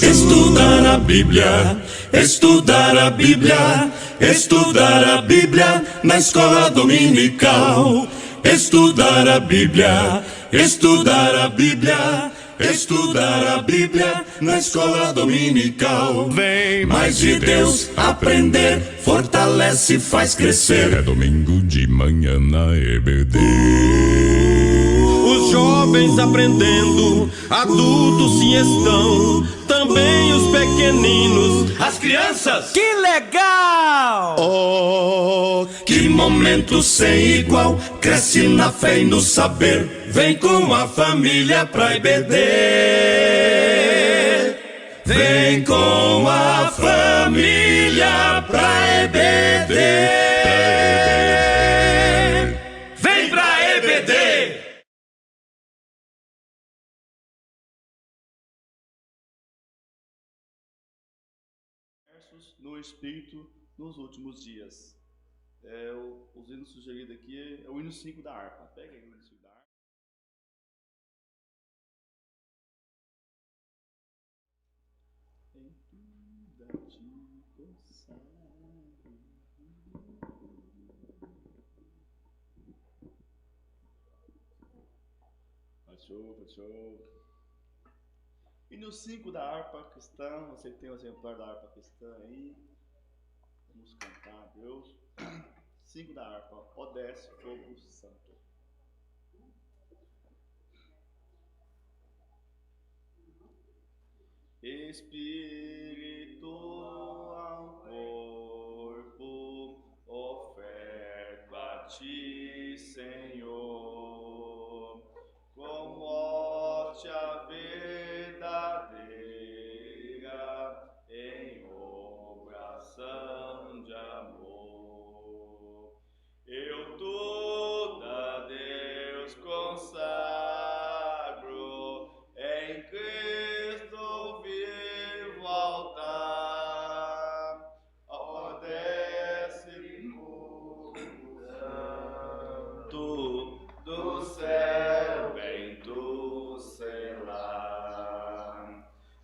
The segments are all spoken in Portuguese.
Estudar a Bíblia, estudar a Bíblia, estudar a Bíblia na escola dominical. Estudar a Bíblia, estudar a Bíblia, estudar a Bíblia na escola dominical. Vem mais de Deus aprender, fortalece e faz crescer. É domingo de manhã na EBD. Os jovens aprendendo, adultos sim estão, também os pequeninos, as crianças. Que legal! Oh, que momento sem igual, cresce na fé e no saber. Vem com a família pra EBD. Vem com a família pra EBD. Vem pra EBD. No Espírito nos últimos dias. Os hinos sugeridos aqui é o hino 5 da harpa. Pega aí o hino 5 da harpa. Show. Hino 5 da harpa cristã. Você tem o exemplar da harpa cristã aí. Vamos cantar a Deus. 5 da harpa. Ó desce fogo santo. Espírito ao corpo, oferto a ti, Senhor, como hóstia verdadeira, em oração de amor. Eu tudo a Deus consagro, em Cristo vivo altar. Ó desce fogo santo do céu, vem tu selar.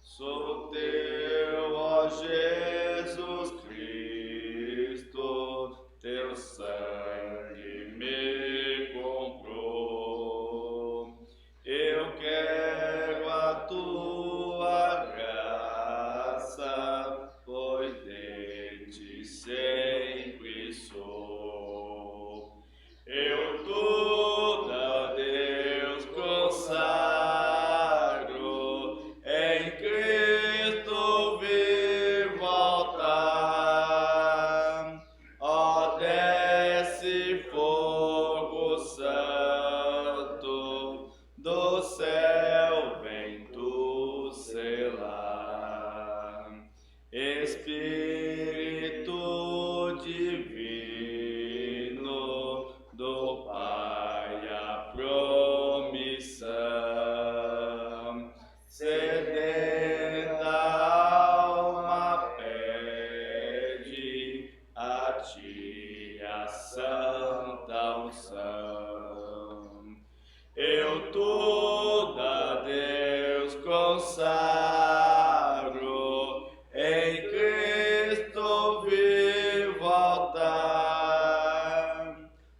Sou teu, ó Jesus Cristo, teu sangue me comprou. Eu quero a tua graça, pois de ti sempre sou. Eu tudo a Deus consagro, em Cristo vivo altar. Ó desce fogo santo do céu, vem tu selar. Espírito divino do Pai a promissão, sedenta alma pede a ti a santa unção. Eu tudo a Deus consagro, em Cristo vivo altar.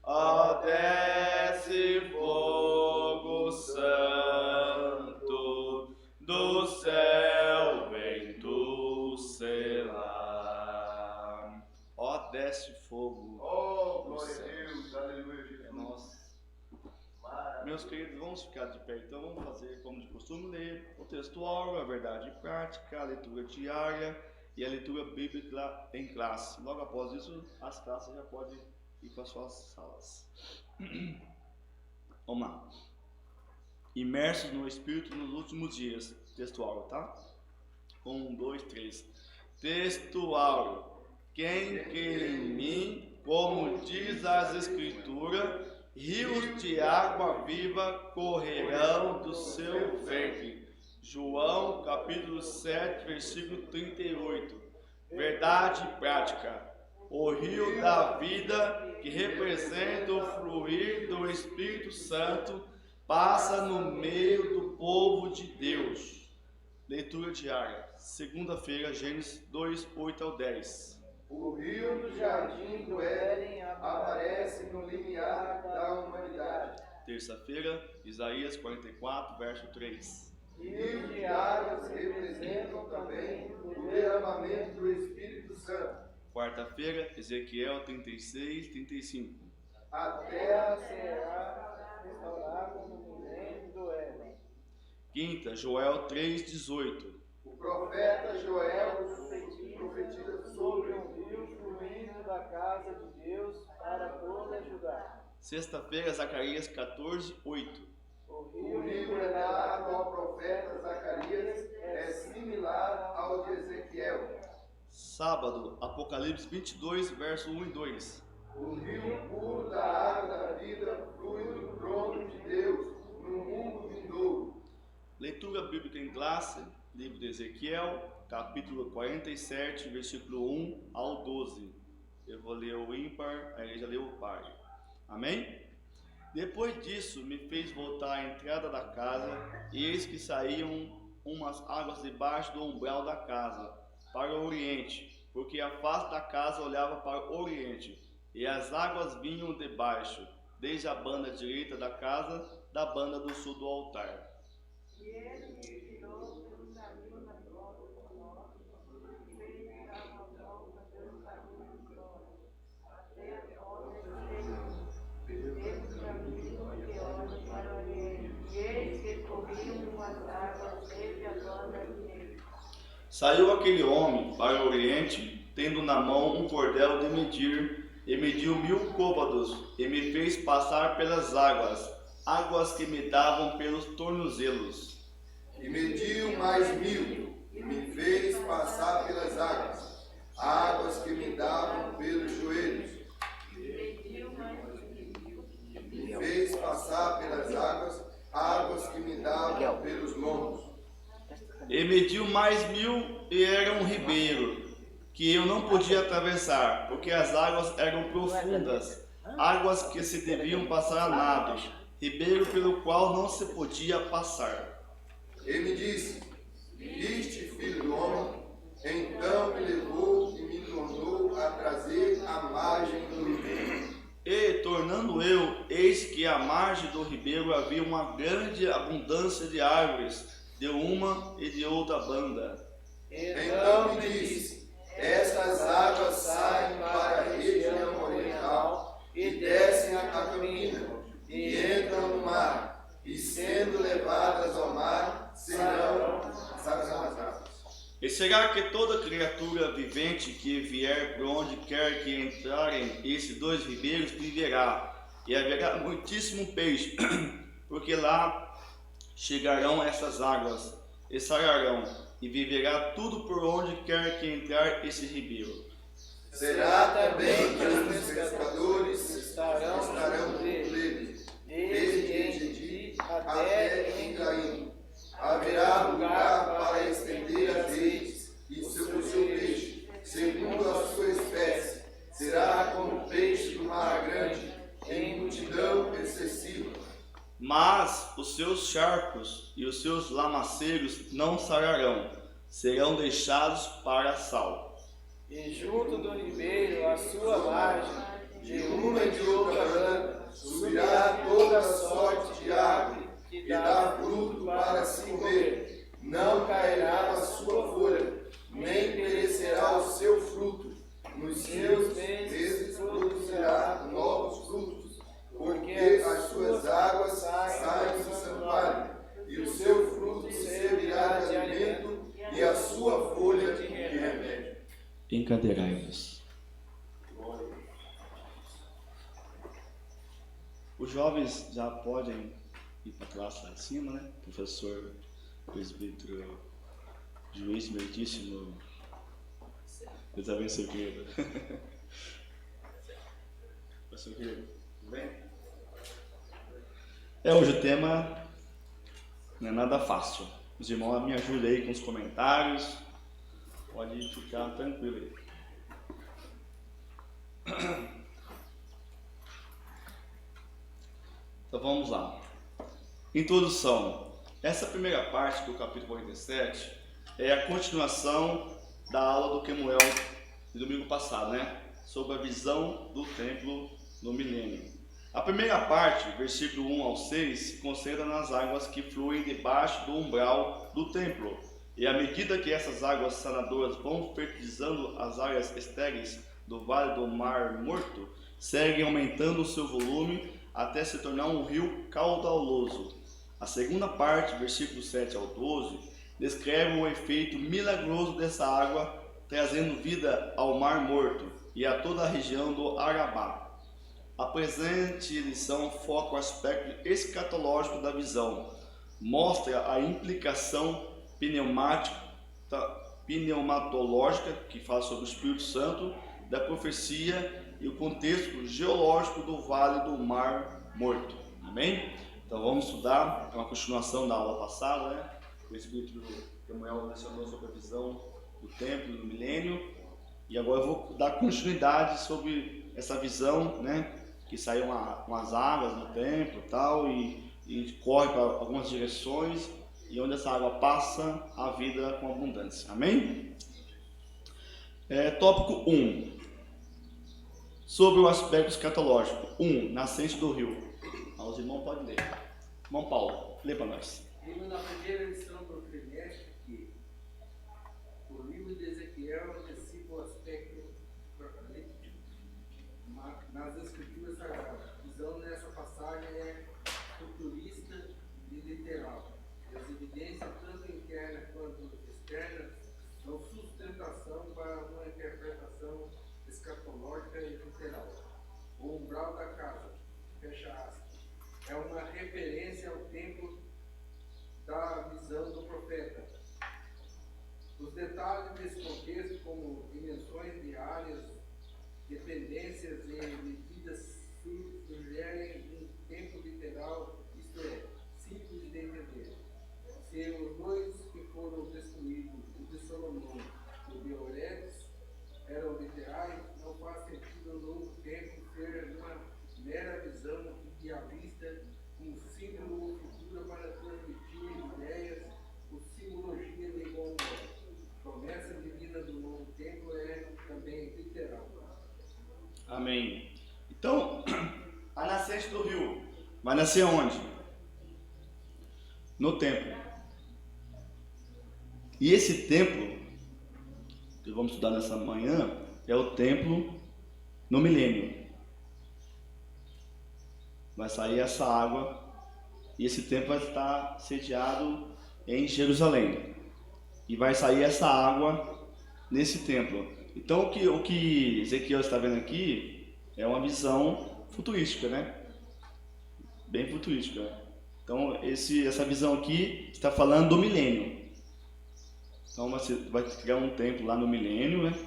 Ó desce fogo santo do céu, vem tu selar. Ó desce fogo. Oh, glória a Deus, aleluia, Jesus. Nossa. Meus queridos, vamos ficar de pé, então vamos fazer como de costume, ler o textual, a verdade prática, a leitura diária e a leitura bíblica em classe. Logo após isso, as classes já podem ir para as suas salas. Vamos lá. Imersos no Espírito nos últimos dias. Textual, tá? 1, 2, 3. Textual. Quem crê em mim, como diz as Escrituras, rios de água viva correrão do seu ventre. João capítulo 7, versículo 38. Verdade prática. O rio da vida, que representa o fluir do Espírito Santo, passa no meio do povo de Deus. Leitura diária. Segunda-feira, Gênesis 2, 8 ao 10. O rio do jardim do Éden aparece no limiar da humanidade. Terça-feira, Isaías 44, verso 3. Rios de águas representam também o derramamento do Espírito Santo. Quarta-feira, Ezequiel 36, 35. A terra será restaurada no milênio do Éden. Quinta, Joel 3, 18. O profeta Joel profetiza sobre um rio fluindo da casa de Deus para toda Judá. Sexta-feira, Zacarias 14, 8. O rio revelado ao profeta Zacarias é similar ao de Ezequiel. Sábado, Apocalipse 22, verso 1 e 2. O rio puro da água da vida flui do trono de Deus no mundo vindouro. Leitura bíblica em classe, livro de Ezequiel, capítulo 47, versículo 1 ao 12. Eu vou ler o ímpar, a igreja leu o par. Amém? Depois disso, me fez voltar à entrada da casa, e eis que saíam umas águas debaixo do umbral da casa, para o oriente, porque a face da casa olhava para o oriente, e as águas vinham debaixo, desde a banda direita da casa, da banda do sul do altar. E ele me tirou pelo caminho da volta do norte, e fez dar uma volta pelo caminho do norte, até a porta desse caminho que olha para o oriente. E eis que corriam as águas desde a banda direita. Saiu aquele homem para o oriente, tendo na mão um cordel de medir, e mediu 1000 côvados, e me fez passar pelas águas, águas que me davam pelos tornozelos. E mediu mais 1000, e me fez passar pelas águas, águas que me davam pelos joelhos. Me fez passar pelas águas, águas que me davam pelos lombos. E mediu mais 1000, e era um ribeiro, que eu não podia atravessar, porque as águas eram profundas, águas que se deviam passar a nado, ribeiro pelo qual não se podia passar. E me disse: Viste, filho do homem? Então me levou e me tornou a trazer à margem do ribeiro. E, tornando eu, eis que à margem do ribeiro havia uma grande abundância de árvores, de uma e de outra banda. Então me disse: Estas águas saem para a região oriental e descem a caminho e entram no mar, e sendo levadas ao mar, serão arrasadas. E será que toda criatura vivente que vier por onde quer que entrarem esses dois ribeiros viverá, e haverá muitíssimo peixe, porque lá chegarão essas águas, e sararão, e viverá tudo por onde quer que entrar esse ribeiro. Será também que os pescadores estarão por ele, desde Engedi até Engaim. Haverá lugar para estender as redes e o seu peixe, segundo a sua espécie. Será como peixe do mar grande, em multidão excessiva. Mas os seus charcos e os seus lamaceiros não sararão, serão deixados para sal. E junto do ribeiro, à sua margem, de uma e de outra banda, Subirá toda sorte de árvore, que dá fruto para se comer. Não cairá a sua folha, nem perecerá o seu fruto. Nos seus meses produzirá novos frutos, porque as suas águas saem do santuário, e o seu fruto servirá de alimento, e a sua folha de remédio. Encadeirai-vos. Os jovens já podem ir para a classe lá em cima, né? Professor presbítero, juiz meritíssimo, Deus abençoe, querido. Professor querido, tudo bem? Hoje o tema não é nada fácil. Os irmãos me ajudem aí com os comentários. Pode ficar tranquilo aí. Então vamos lá. Introdução. Essa primeira parte do capítulo 47 é a continuação da aula do Kemuel do domingo passado, né? Sobre a visão do templo no milênio. A primeira parte, versículo 1 ao 6, se concentra nas águas que fluem debaixo do umbral do templo. E à medida que essas águas sanadoras vão fertilizando as áreas estéreis do Vale do Mar Morto, seguem aumentando o seu volume até se tornar um rio caudaloso. A segunda parte, versículos 7 ao 12, descreve o efeito milagroso dessa água, trazendo vida ao Mar Morto e a toda a região do Arabá. A presente lição foca o aspecto escatológico da visão, mostra a implicação pneumatológica, que fala sobre o Espírito Santo, da profecia e o contexto geológico do Vale do Mar Morto. Amém? Então vamos estudar, é uma continuação da aula passada, né? O Espírito Kemuel mencionou sobre a visão do templo do milênio, e agora eu vou dar continuidade sobre essa visão, né? Que saíram umas águas no templo e tal, e corre para algumas direções, e onde essa água passa, a vida com abundância. Amém? Tópico 1. Sobre o aspecto escatológico. 1. Nascente do rio. Os irmãos podem ler. Irmão Paulo, lê para nós. Vimos na primeira lição do trimestre que o livro de Ezequiel antecipa o aspecto apocalíptico nas escrituras sagradas. A visão nessa passagem é futurista e literal. As evidências, tanto internas quanto externas, dão sustentação para uma interpretação escatológica e literal. O umbral da casa, fecha aspas, é uma referência ao tempo da visão do profeta. Os detalhes desse contexto, como dimensões de áreas, dependências e medidas, sugerem um tempo literal, isto é, simples de entender. Se os dois que foram destruídos, o de Salomão e o de Oredes, eram literais, não faz sentido no novo tempo ser uma mera visão que à vista um símbolo ou figura para transmitir ideias ou simbologia de igual modo. A promessa divina do novo tempo é também literal. Amém. Então, a nascente do rio vai nascer onde? No templo. E esse templo, que vamos estudar nessa manhã, é o templo no milênio. Vai sair essa água e esse templo vai estar sediado em Jerusalém. E vai sair essa água nesse templo. Então o que Ezequiel está vendo aqui é uma visão futurística, né? Bem futurística. Então essa visão aqui está falando do milênio. Então vai criar um templo lá no milênio, né?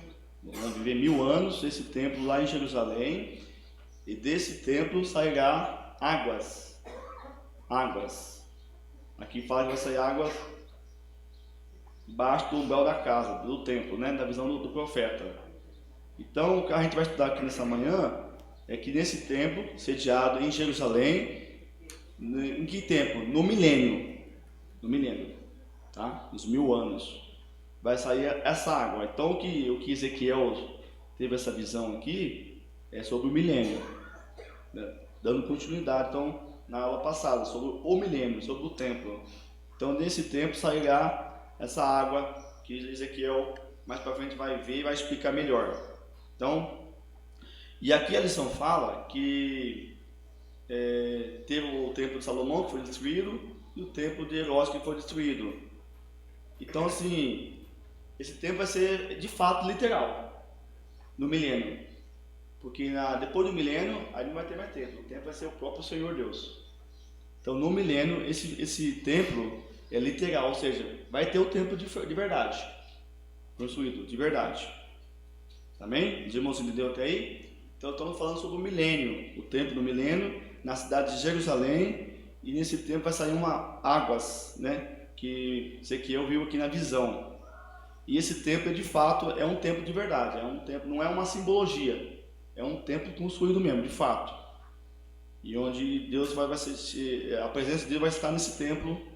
Vão viver 1000 anos, esse templo lá em Jerusalém. E desse templo sairá águas. Águas. Aqui fala que vai sair águas debaixo do umbral da casa, do templo, né? Da visão do profeta. Então, o que a gente vai estudar aqui nessa manhã é que nesse templo, sediado em Jerusalém, em que tempo? No milênio. No milênio, tá? Nos 1000 anos. Vai sair essa água. Então, o que Ezequiel teve essa visão aqui é sobre o milênio, né? Dando continuidade, então, na aula passada, sobre o milênio, sobre o templo. Então, nesse tempo sairá essa água que Ezequiel mais para frente vai ver e vai explicar melhor. Então, e aqui a lição fala que teve o templo de Salomão que foi destruído e o templo de Herodes que foi destruído. Então, assim, esse templo vai ser de fato literal no milênio, porque depois do milênio aí não vai ter mais templo. O templo vai ser o próprio Senhor Deus. Então, no milênio esse templo é literal, ou seja, vai ter o templo de verdade, construído de verdade. Amém? Os irmãos entenderam até aí? Então estamos falando sobre o milênio, o templo do milênio, na cidade de Jerusalém, e nesse templo vai sair águas, né? Que Ezequiel viu aqui na visão. E esse templo, de fato, é um templo de verdade, é um templo, não é uma simbologia, é um templo construído mesmo, de fato. e onde Deus vai ser, a presença de Deus vai estar nesse templo.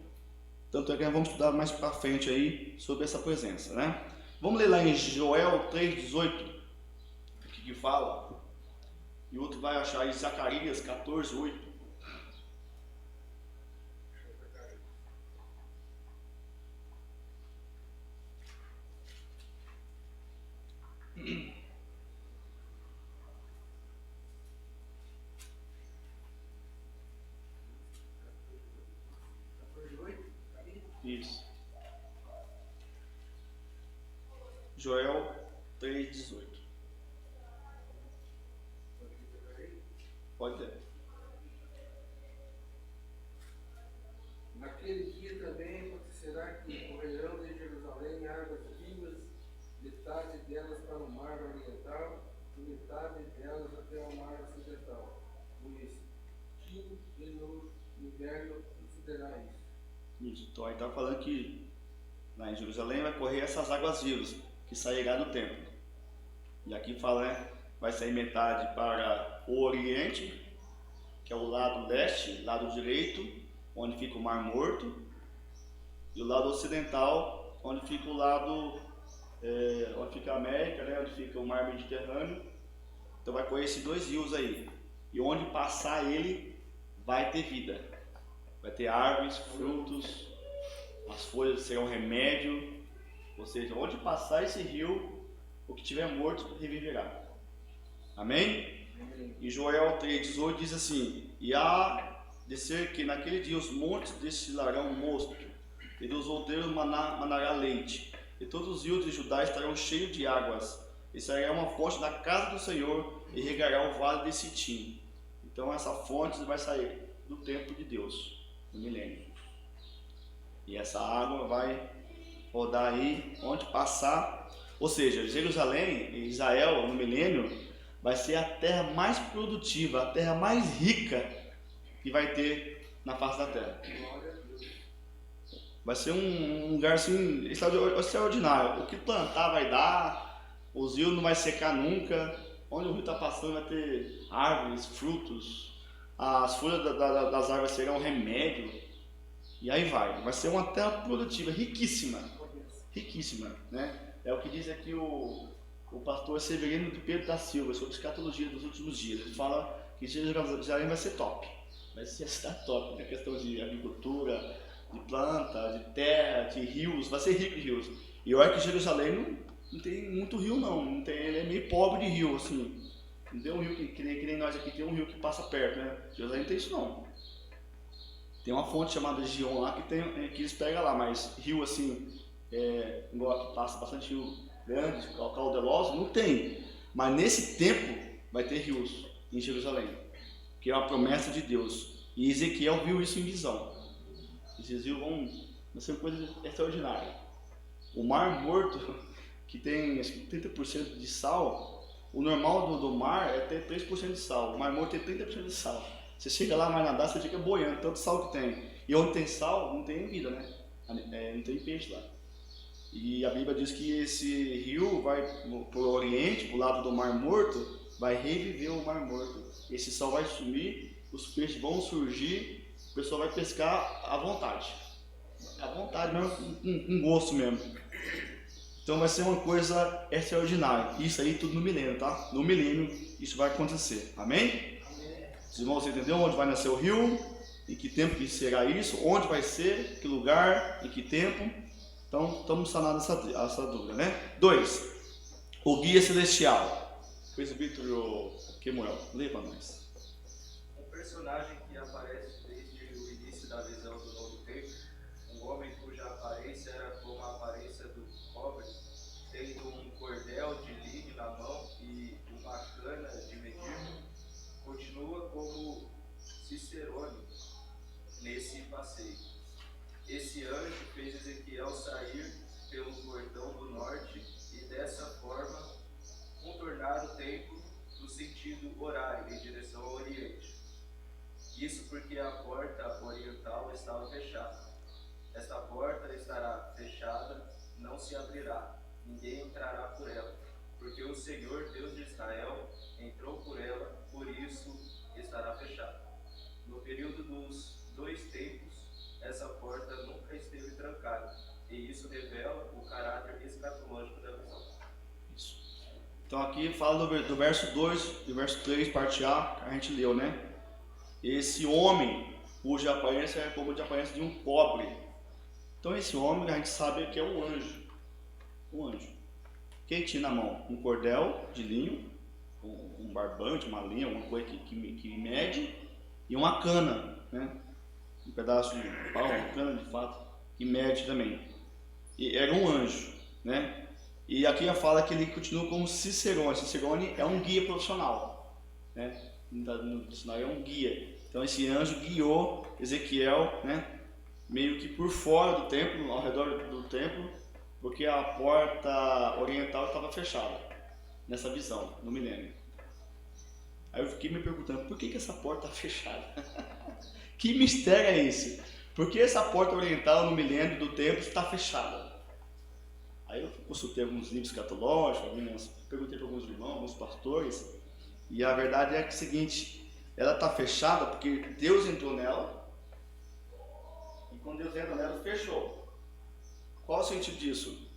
Tanto é que nós vamos estudar mais para frente aí sobre essa presença, né? Vamos ler lá em Joel 3,18, o que fala, e outro vai achar em Zacarias 14,8. Isso. Joel 3,18. Pode ter. Naquele dia também acontecerá que correrão de Jerusalém águas vivas, metade delas para o mar oriental e metade delas até o mar ocidental. No estio e no inverno sucederá isso. Isso. Então aí está falando que lá em Jerusalém vai correr essas águas vivas que sairá do templo. E aqui fala, né? Vai sair metade para o oriente, que é o lado leste, lado direito, onde fica o Mar Morto, e o lado ocidental, onde fica o lado, onde fica a América, né? Onde fica o Mar Mediterrâneo. Então vai correr esses dois rios aí. E onde passar ele, vai ter vida. Vai ter árvores, frutos, as folhas serão remédio. Ou seja, onde passar esse rio, o que tiver morto reviverá. Amém? E Joel 3,18 diz assim: e há de ser que naquele dia os montes destilarão mosto, e dos outeiros manará leite, e todos os rios de Judá estarão cheios de águas, e sairá uma fonte da casa do Senhor, e regará o vale de Sitim. Então essa fonte vai sair do templo de Deus, no milênio. E essa água vai rodar aí, onde passar. Ou seja, Jerusalém, Israel, no milênio, vai ser a terra mais produtiva, a terra mais rica que vai ter na face da terra. Vai ser um lugar assim extraordinário. O que plantar vai dar, os rios não vai secar nunca. Onde o rio está passando vai ter árvores, frutos, as folhas das árvores serão remédio. E aí vai ser uma terra produtiva, riquíssima, né? É o que diz aqui o pastor Severino de Pedro da Silva sobre escatologia dos últimos dias. Ele fala que Jerusalém vai ser top, vai ser a cidade top, na questão de agricultura, de planta, de terra, de rios, vai ser rico de rios. E olha que Jerusalém não tem muito rio não tem, ele é meio pobre de rio, assim. Não tem um rio que nem nós aqui, tem um rio que passa perto, né? Jerusalém não tem isso não. Tem uma fonte chamada Gion lá que eles pegam lá, mas rio assim, igual que passa bastante rio grande, caudeloso, não tem. Mas nesse tempo vai ter rios em Jerusalém, que é uma promessa de Deus. E Ezequiel viu isso em visão. Esses rios vão ser uma coisa extraordinária. O Mar Morto, que tem acho que 30% de sal, o normal do mar é ter 3% de sal. O Mar Morto tem 30% de sal. Você chega lá, vai nadar, você fica boiando, tanto sal que tem. E onde tem sal, não tem vida, né? Não tem peixe lá. E a Bíblia diz que esse rio vai para o oriente, para o lado do Mar Morto, vai reviver o Mar Morto. Esse sal vai sumir, os peixes vão surgir, o pessoal vai pescar à vontade. À vontade mesmo, com gosto mesmo. Então vai ser uma coisa extraordinária. Isso aí tudo no milênio, tá? No milênio isso vai acontecer. Amém? Os irmãos entenderam onde vai nascer o rio? Em que tempo que será isso? Onde vai ser? Que lugar? Em que tempo? Então, estamos sanando essa dúvida, né? 2. O guia celestial. Presbítero Kemuel, lê para nós. Um personagem que aparece desde o início da visão do novo tempo, um homem cuja aparência era como a aparência do cobre, tendo um cordel de linho na mão e uma cana de medir, continua como Cicerone nesse passeio. Esse anjo fez Ezequiel sair pelo portão do norte e dessa forma contornar o templo no sentido horário, em direção ao oriente. Isso porque a porta oriental estava fechada. Esta porta estará fechada, não se abrirá, ninguém entrará por ela, porque o Senhor, Deus de Israel, entrou por ela, por isso estará fechada. No período dos 2 tempos, essa porta nunca esteve trancada, e isso revela o caráter escatológico da visão. Isso. Então aqui fala do verso 2, do verso 3, parte A, que a gente leu, né? Esse homem, cuja aparência é como a aparência de um pobre. Então esse homem, a gente sabe que é um anjo. Um anjo. Quem tinha na mão? Um cordel de linho, um barbante, uma linha, alguma coisa que mede, e uma cana, né? Um pedaço de pau, uma cana de fato, que mede também. E era um anjo, né? E aqui fala que ele continua como Cicerone. Cicerone é um guia profissional, né? No dicionário é um guia. Então esse anjo guiou Ezequiel, né? Meio que por fora do templo, ao redor do templo, porque a porta oriental estava fechada nessa visão, no milênio. Aí eu fiquei me perguntando, por que essa porta está fechada? Que mistério é esse? Por que essa porta oriental no milênio do templo está fechada? Aí eu consultei alguns livros escatológicos, perguntei para alguns irmãos, alguns pastores, e a verdade é que é o seguinte, ela está fechada porque Deus entrou nela, e quando Deus entra nela, fechou. Qual o sentido disso?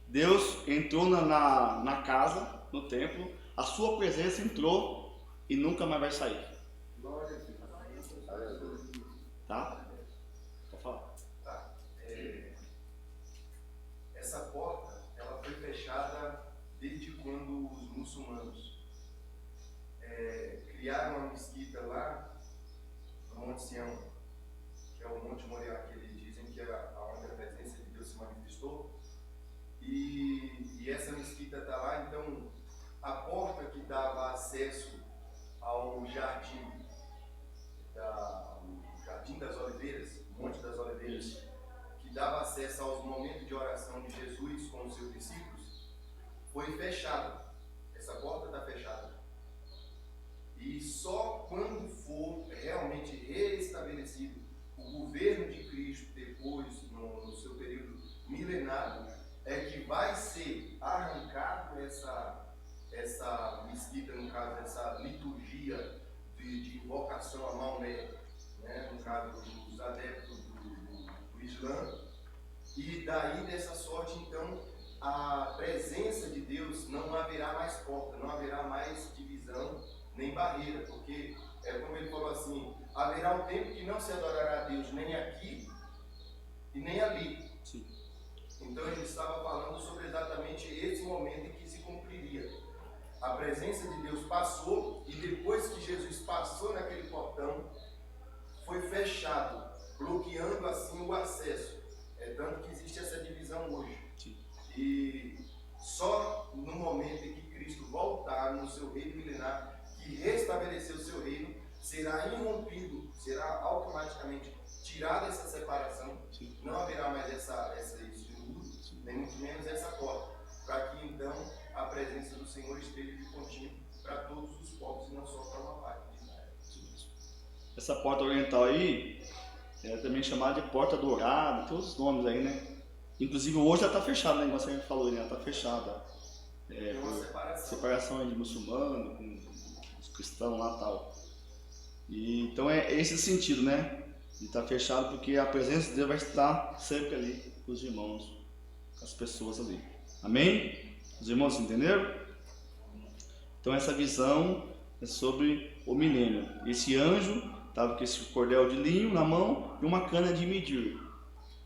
Deus entrou na casa, no templo, a sua presença entrou e nunca mais vai sair. Glória a Deus. Tá? Pode falar. Tá. Essa porta, ela foi fechada desde quando os muçulmanos criaram uma mesquita lá no Monte Sião, que é o Monte Moriá, que eles dizem que é onde a presença de Deus se manifestou. E essa mesquita está lá, então a porta que dava acesso ao jardim das Oliveiras, Monte das Oliveiras, que dava acesso aos momentos de oração de Jesus com os seus discípulos, foi fechada. Essa porta está fechada. E só quando for realmente reestabelecido o governo de Cristo, depois, no seu período milenário, é que vai ser arrancado essa mesquita, no caso, essa liturgia de invocação a Maomé, né, no caso dos adeptos do Islã, e daí dessa sorte, então, a presença de Deus não haverá mais porta, não haverá mais divisão, nem barreira, porque é como ele falou assim, haverá um tempo que não se adorará a Deus nem aqui e nem ali. Sim. Então ele estava falando sobre exatamente esse momento em que se cumpriria. A presença de Deus passou e depois que Jesus passou naquele portão, foi fechado, bloqueando assim o acesso. É tanto que existe essa divisão hoje. Sim. E só no momento em que Cristo voltar no seu reino milenar, que restabelecer o seu reino, será irrompido, será automaticamente tirada essa separação. Sim. Não haverá mais esse muro, nem muito menos essa porta, para que então a presença do Senhor esteja de contínuo para todos os povos e não só para uma parte de Israel. Essa porta oriental aí é também chamada de porta dourada, todos os nomes aí, né? Inclusive hoje ela está fechada, né? Como você falou, né? Ela está fechada. Tem uma Separação de muçulmano com os cristãos lá e tal. E, então é esse o sentido, né? De estar fechado porque a presença de Deus vai estar sempre ali com os irmãos, com as pessoas ali. Amém? Os irmãos entenderam? Então essa visão é sobre o milênio. Esse anjo estava com esse cordel de linho na mão e uma cana de medir,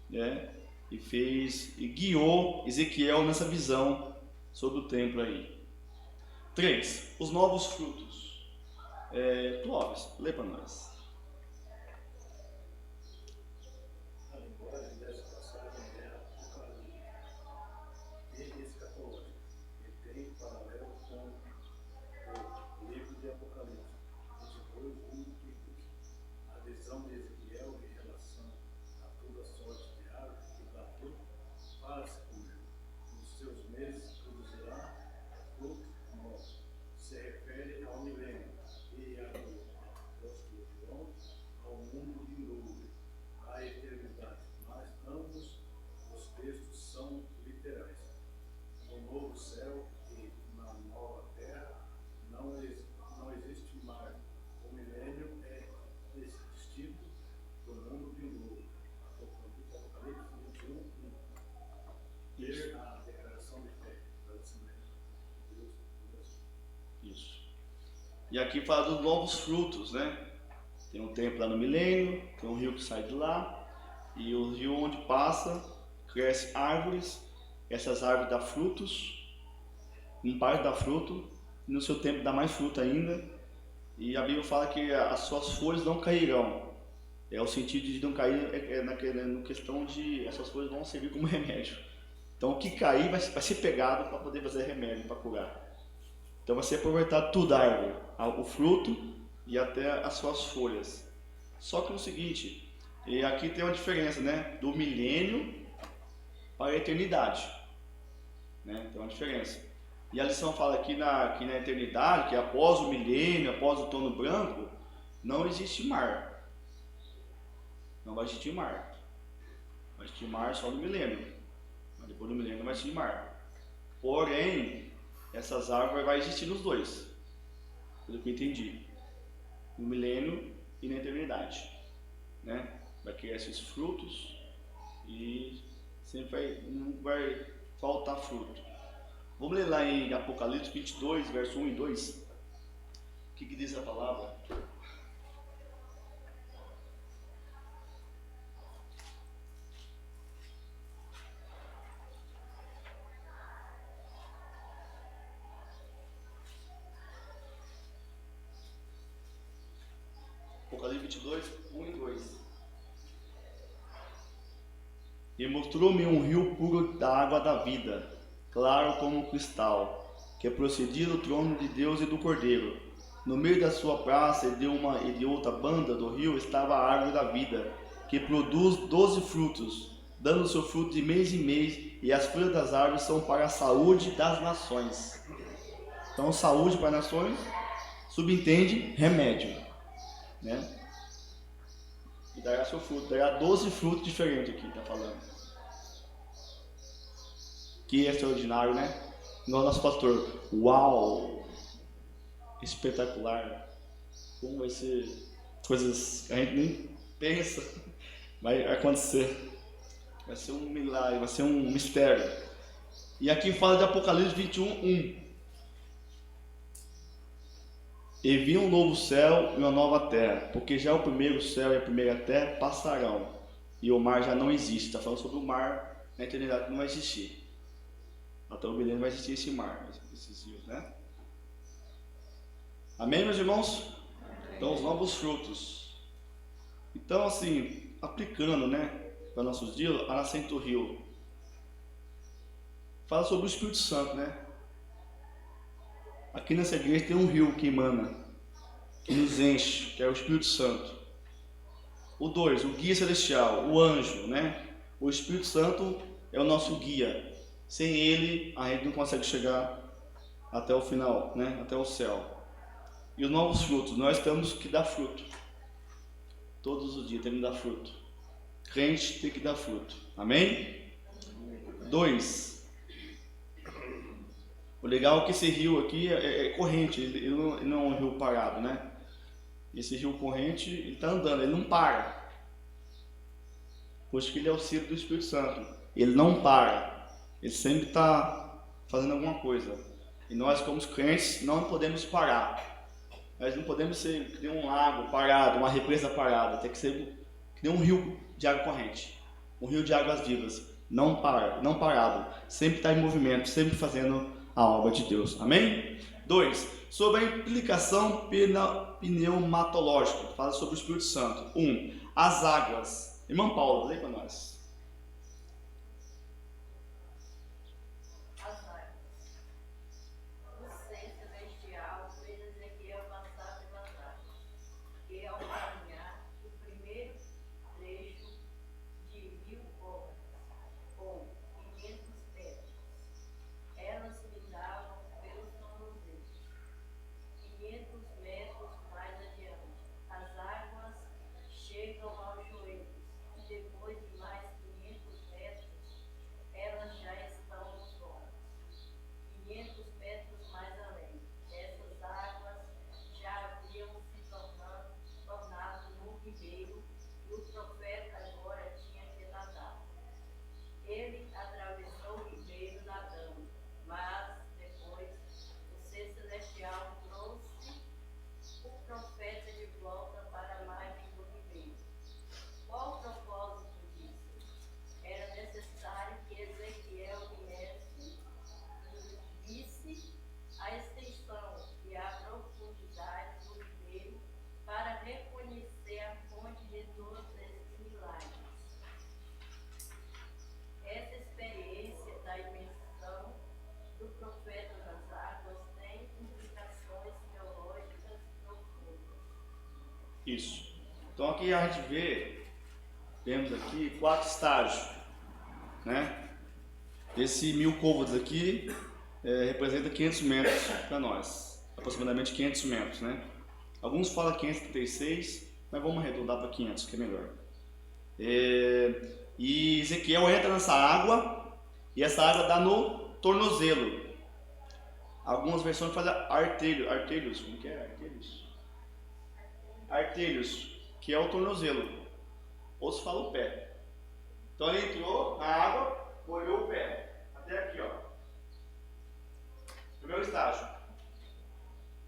né? E guiou Ezequiel nessa visão sobre o templo aí. 3. Os novos frutos. Clóvis, lê para nós. A linguagem dessa passagem é escatológica. Ele tem paralelo com o livro de Apocalipse, 22, 1 e 2. A visão de Ezequiel em relação a toda sorte de árvore que bateu para se comer. Nos seus meses produzirá fruto novo. Se refere ao milênio e ao apóstolo João ao mundo de novo, à eternidade. Mas ambos os textos são literais. No novo céu e na nova terra não existe mais o milênio E aqui fala dos novos frutos, né? Tem um templo lá no milênio, tem um rio que sai de lá, e o rio onde passa, cresce árvores, essas árvores dão frutos, não para de dar fruto, e no seu tempo dá mais fruto ainda, e a Bíblia fala que as suas folhas não cairão. É o sentido de não cair, na questão de essas folhas vão servir como remédio. Então o que cair vai ser pegado para poder fazer remédio, para curar. Então vai ser aproveitado tudo a árvore, o fruto e até as suas folhas. Só que no seguinte, e aqui tem uma diferença, né? Do milênio para a eternidade, né? Tem uma diferença. E a lição fala que na eternidade, que após o milênio, após o trono branco, não existe mar. Não vai existir mar. Vai existir mar só no milênio. Mas depois do milênio não vai existir mar. Porém, essas árvores vai existir nos dois. Pelo que eu entendi. No milênio e na eternidade, né? Vai criar esses frutos e sempre não vai faltar fruto. Vamos ler lá em Apocalipse 22, verso 1 e 2. O que diz a palavra? Apocalipse 22, 1 e 2. E mostrou-me um rio puro da água da vida, claro como cristal, que procedia do trono de Deus e do Cordeiro. No meio da sua praça e de uma e de outra banda do rio estava a árvore da vida, que produz 12 frutos, dando seu fruto de mês em mês, e as folhas das árvores são para a saúde das nações. Então, saúde para as nações, subentende remédio, né? E dará seu fruto, dará 12 frutos diferentes aqui, está falando. Que extraordinário, né? Igual nosso pastor, uau! Espetacular! Como vai ser coisas que a gente nem pensa, vai acontecer. Vai ser um milagre, vai ser um mistério. E aqui fala de Apocalipse 21, 1. E vi um novo céu e uma nova terra, porque já o primeiro céu e a primeira terra passarão, e o mar já não existe. Está falando sobre o mar na eternidade que não vai existir. Até o milênio vai existir esse mar, esses rios, né? Amém, meus irmãos? Então, os novos frutos. Então, assim, aplicando, né, para nossos dias, a nascente do rio. Fala sobre o Espírito Santo, né? Aqui nessa igreja tem um rio que emana, que nos enche, que é o Espírito Santo. O 2, o guia celestial, o anjo, né? O Espírito Santo é o nosso guia. Sem ele, a gente não consegue chegar até o final, né? Até o céu. E os novos frutos, nós temos que dar fruto. Todos os dias temos que dar fruto. Crente tem que dar fruto. Amém? 2. O legal é que esse rio aqui é corrente, ele não é um rio parado, né? Esse rio corrente, ele está andando, ele não para. Pois que ele é o Espírito do Espírito Santo. Ele não para. Ele sempre está fazendo alguma coisa. E nós, como crentes, não podemos parar. Nós não podemos ser que nem um lago parado, uma represa parada. Tem que ser que nem um rio de água corrente. Um rio de águas vivas. Não parado. Sempre está em movimento, sempre fazendo a obra de Deus. Amém? 2. Sobre a implicação pneumatológica. Fala sobre o Espírito Santo. 1. As águas. Irmão Paulo, lê para nós. Chegam aos joelhos, depois de mais Isso. Então aqui a gente vemos aqui 4 estágios, né? Esse 1000 côvados aqui representa 500 metros para nós, aproximadamente 500 metros, né? Alguns falam 536, mas vamos arredondar para 500, que é melhor. E Ezequiel entra nessa água, e essa água dá no tornozelo. Algumas versões falam artelhos, como que é? Artelhos, que é o tornozelo. Outros falam o pé. Então ele entrou na água, molhou o pé, até aqui, ó. Primeiro estágio.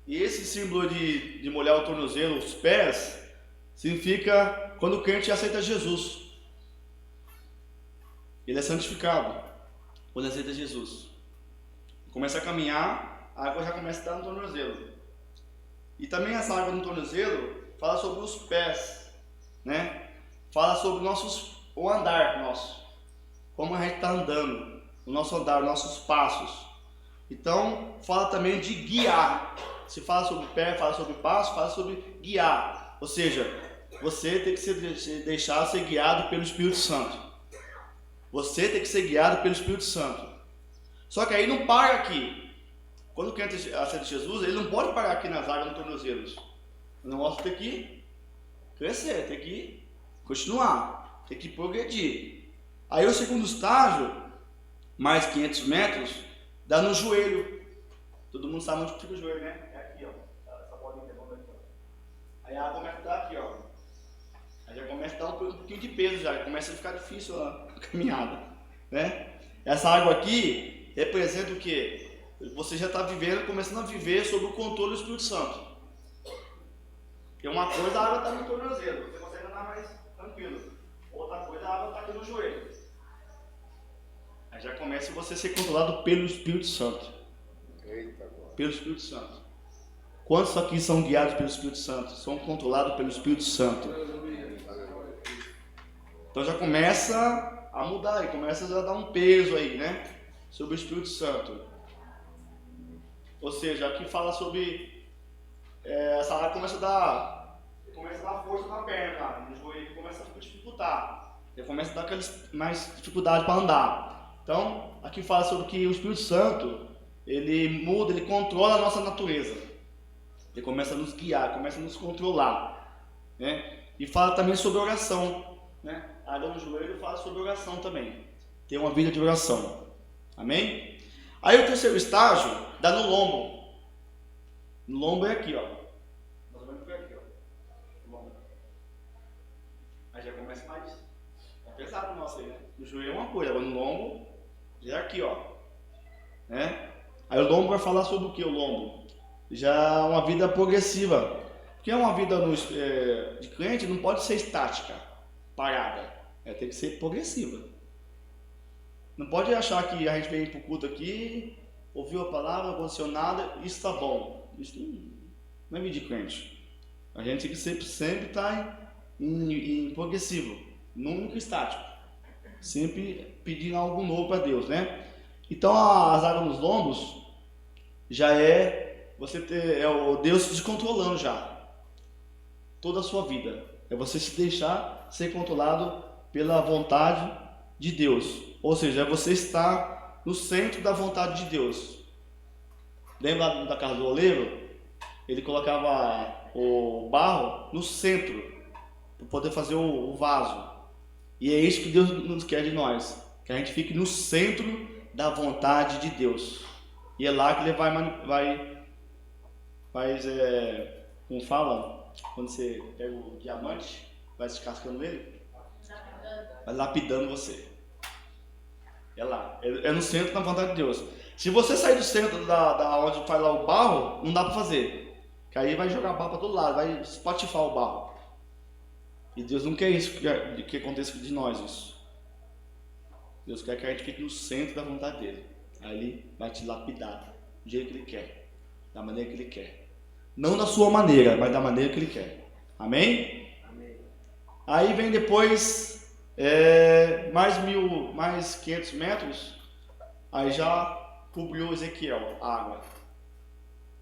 E esse símbolo de molhar o tornozelo, os pés, significa quando o crente aceita Jesus. Ele é santificado quando aceita Jesus. Começa a caminhar, a água já começa a estar no tornozelo. E também essa água no tornozelo fala sobre os pés, né? Fala sobre o andar nosso, como a gente está andando, o nosso andar, os nossos passos. Então, fala também de guiar. Se fala sobre pé, fala sobre passo, fala sobre guiar. Ou seja, você tem que se deixar ser guiado pelo Espírito Santo. Você tem que ser guiado pelo Espírito Santo. Só que aí não para aqui. Quando o crente aceita Jesus, ele não pode parar aqui nas águas, nos tornozelos. O negócio tem que crescer, tem que continuar, tem que progredir. Aí o segundo estágio, mais 500 metros, dá no joelho. Todo mundo sabe onde fica o joelho, né? É aqui, ó. Essa bolinha redonda aqui, ó. Aí a água começa a estar aqui, ó. Aí já começa a dar um pouquinho de peso já, começa a ficar difícil a caminhada, né? Essa água aqui representa o quê? Você já está vivendo, começando a viver sob o controle do Espírito Santo. Porque uma coisa, a água está no tornozelo, você consegue andar mais tranquilo. Outra coisa, a água está aqui no joelho. Aí já começa você a ser controlado pelo Espírito Santo. Pelo Espírito Santo. Quantos aqui são guiados pelo Espírito Santo? São controlados pelo Espírito Santo. Então já começa a mudar, e começa a dar um peso aí, né? Sobre o Espírito Santo. Ou seja, aqui fala sobre essa água começa a dar força na perna, no joelho começa a dificultar. Ele começa a dar mais dificuldade para andar. Então, aqui fala sobre que o Espírito Santo, ele muda, ele controla a nossa natureza. Ele começa a nos guiar, começa a nos controlar, né? E fala também sobre oração, né? A água no joelho fala sobre oração também. Ter uma vida de oração. Amém? Aí o terceiro estágio dá no lombo. No lombo é aqui, ó. Mais ou menos por aqui, ó. Lombo. Aí já começa mais. É pesado o nosso aí, né? No joelho é uma coisa, agora no lombo já é aqui, ó. Né? Aí o lombo vai falar sobre o que? O lombo já é uma vida progressiva. Porque uma vida de crente não pode ser estática, parada. Tem que ser progressiva. Não pode achar que a gente veio para o culto aqui, ouviu a palavra, não aconteceu nada, isso está bom. Isso não é vida de crente. A gente tem que sempre estar em progressivo, nunca estático. Sempre pedindo algo novo para Deus, né? Então as águas nos lombos já o Deus te controlando já. Toda a sua vida. É você se deixar ser controlado pela vontade de Deus. Ou seja, é você estar no centro da vontade de Deus. Lembra da casa do oleiro? Ele colocava o barro no centro para poder fazer o vaso. E é isso que Deus nos quer de nós, que a gente fique no centro da vontade de Deus. E é lá que ele como fala, quando você pega o diamante, vai descascando ele, vai lapidando você. É lá, é no centro da vontade de Deus. Se você sair do centro da onde faz lá o barro, não dá para fazer. Que aí vai jogar barro para todo lado, vai espatifar o barro. E Deus não quer isso, que aconteça de nós isso. Deus quer que a gente fique no centro da vontade dele. Aí ele vai te lapidar do jeito que ele quer, da maneira que ele quer. Não da sua maneira, mas da maneira que ele quer. Amém? Amém. Aí vem depois mais 500 metros, aí já cobriu Ezequiel a água.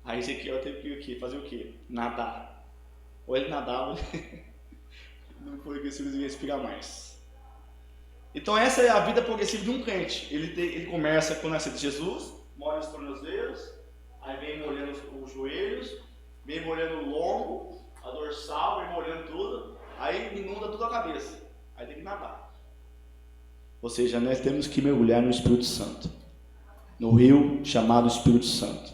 Aí Ezequiel teve que fazer o quê? Nadar. ou ele nadava, não progressivo, ele ia respirar mais. Então essa é a vida progressiva de um crente. Ele começa com a nascida de Jesus, molha os tornozelos, aí vem molhando os joelhos, vem molhando o lombo, a dorsal, vem molhando tudo, aí inunda tudo a cabeça, aí tem que nadar. Ou seja, nós temos que mergulhar no Espírito Santo, no rio chamado Espírito Santo.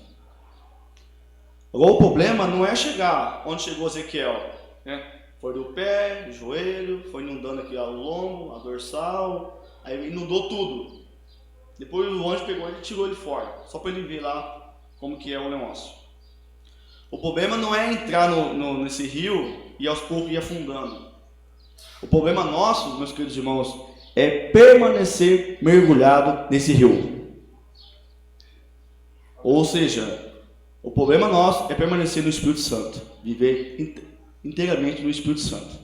Agora o problema não é chegar onde chegou Ezequiel, né? Foi do pé, do joelho, foi inundando aqui o lombo, a dorsal, aí inundou tudo. Depois o anjo pegou ele e tirou ele fora, só para ele ver lá como que é o negócio. O problema não é entrar nesse rio e aos poucos ir afundando. O problema nosso, meus queridos irmãos, é permanecer mergulhado nesse rio. Ou seja, o problema nosso é permanecer no Espírito Santo, viver inteiramente no Espírito Santo.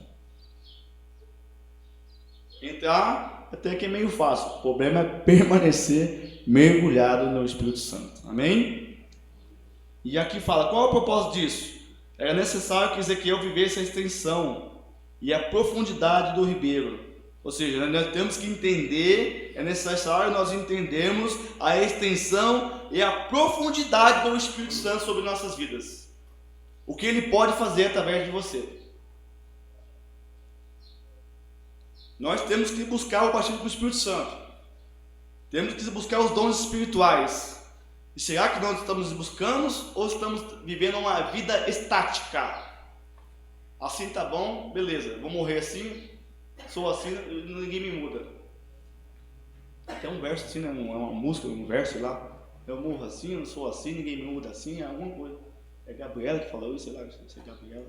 Entrar até que é meio fácil, o problema é permanecer mergulhado no Espírito Santo. Amém? E aqui fala, qual é o propósito disso? Era necessário que Ezequiel vivesse a extensão e a profundidade do ribeiro. Ou seja, nós temos que entender, é necessário nós entendermos a extensão e a profundidade do Espírito Santo sobre nossas vidas. O que ele pode fazer através de você. Nós temos que buscar o batismo com o Espírito Santo. Temos que buscar os dons espirituais. E será que nós estamos buscando ou estamos vivendo uma vida estática? Assim tá bom, beleza, vou morrer assim, sou assim, ninguém me muda. Tem um verso assim, né? É uma música, um verso lá. Eu morro assim, eu sou assim, ninguém me muda assim, é alguma coisa. É Gabriela que falou isso, sei lá, se é Gabriela.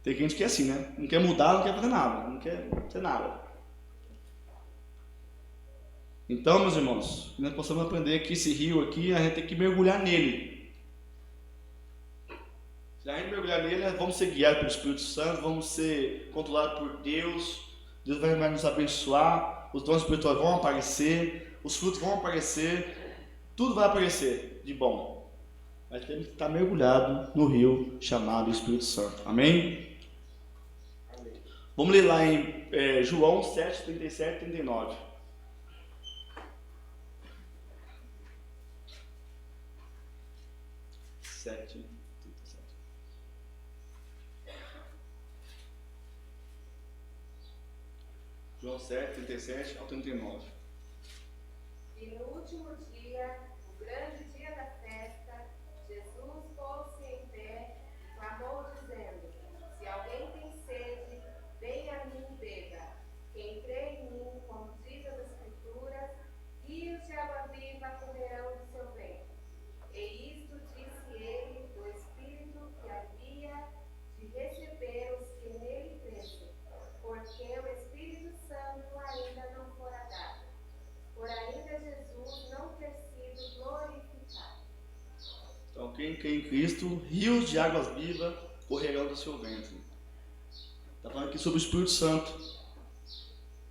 Tem gente que é assim, né? Não quer mudar, não quer fazer nada, não quer ser nada. Então, meus irmãos, nós possamos aprender que esse rio aqui, a gente tem que mergulhar nele. Se a gente mergulhar nele, nós vamos ser guiados pelo Espírito Santo, vamos ser controlados por Deus, Deus vai nos abençoar, os dons espirituais vão aparecer, os frutos vão aparecer, tudo vai aparecer de bom. Mas temos que estar mergulhado no rio chamado Espírito Santo. Amém? Amém. Vamos ler lá em João 7, 37 e 39. João 7, 37 ao 39. E no último dia, o grande dia da festa, Jesus pôs-se em pé e clamou, dizendo: Se alguém tem sede, venha a mim e beba. Quem crê em mim, como diz as Escrituras, rios de água viva correrão do seu ventre. E isto disse ele do Espírito que havia de receber os que nele crescem, porque o Espírito Santo ainda não fora dado, por ainda Jesus não ter sido glorificado. Então, quem crê em Cristo, rios de águas vivas correrão do seu ventre. Está falando aqui sobre o Espírito Santo.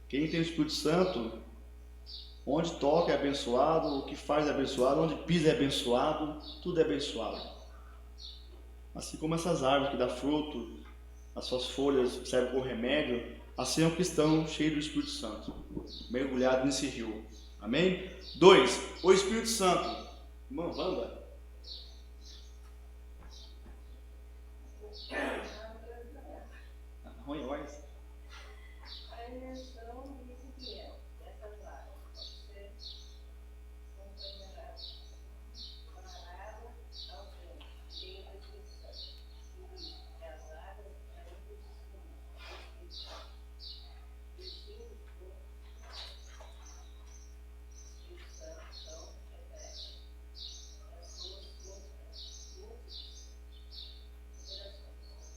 Quem tem o Espírito Santo, onde toca é abençoado, o que faz é abençoado, onde pisa é abençoado, tudo é abençoado. Assim como essas árvores que dão fruto, as suas folhas servem como remédio, assim é um cristão cheio do Espírito Santo, mergulhado nesse rio. Amém? 2. O Espírito Santo. Irmão, Wanda. Arranha mais. A invenção de Ezequiel, dessas áreas, pode ser acompanhada com a água ao vento, cheia do Espírito Santo, e as águas ainda do Espírito Santo são eternas. As suas muitas gerações.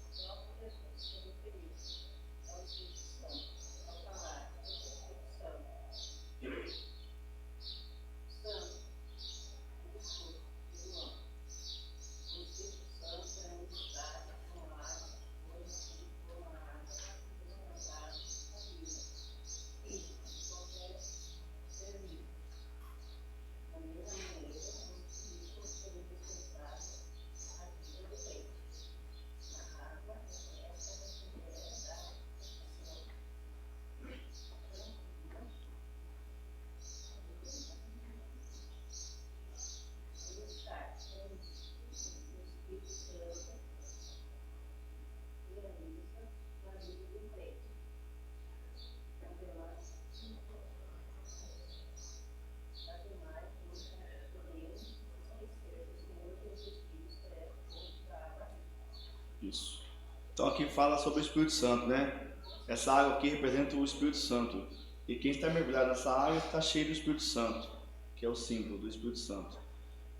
Isso. Então aqui fala sobre o Espírito Santo, né? Essa água aqui representa o Espírito Santo. E quem está mergulhado nessa água está cheio do Espírito Santo, que é o símbolo do Espírito Santo.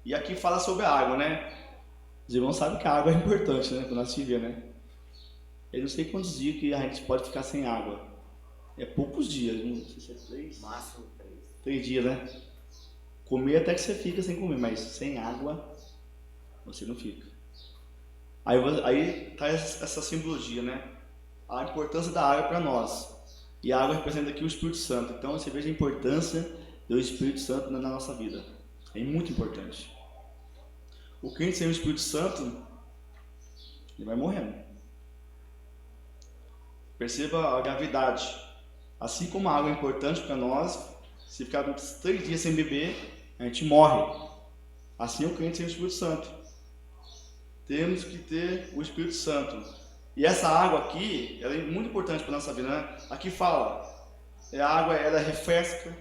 E aqui fala sobre a água, né? Os irmãos sabem que a água é importante, né? Quando nós se vê, né? Eu não sei quantos dias que a gente pode ficar sem água. É poucos dias, não sei se é 3. Máximo 3. 3 dias, né? Comer até que você fica sem comer, mas sem água você não fica. Aí tá essa simbologia, né? A importância da água para nós. E a água representa aqui o Espírito Santo. Então você veja a importância do Espírito Santo na nossa vida. É muito importante. O crente sem o Espírito Santo, ele vai morrendo. Perceba a gravidade. Assim como a água é importante para nós, se ficar 3 dias sem beber, a gente morre. Assim é o crente sem o Espírito Santo. Temos que ter o Espírito Santo. E essa água aqui, ela é muito importante para a nossa vida, né? Aqui fala, a água ela refresca.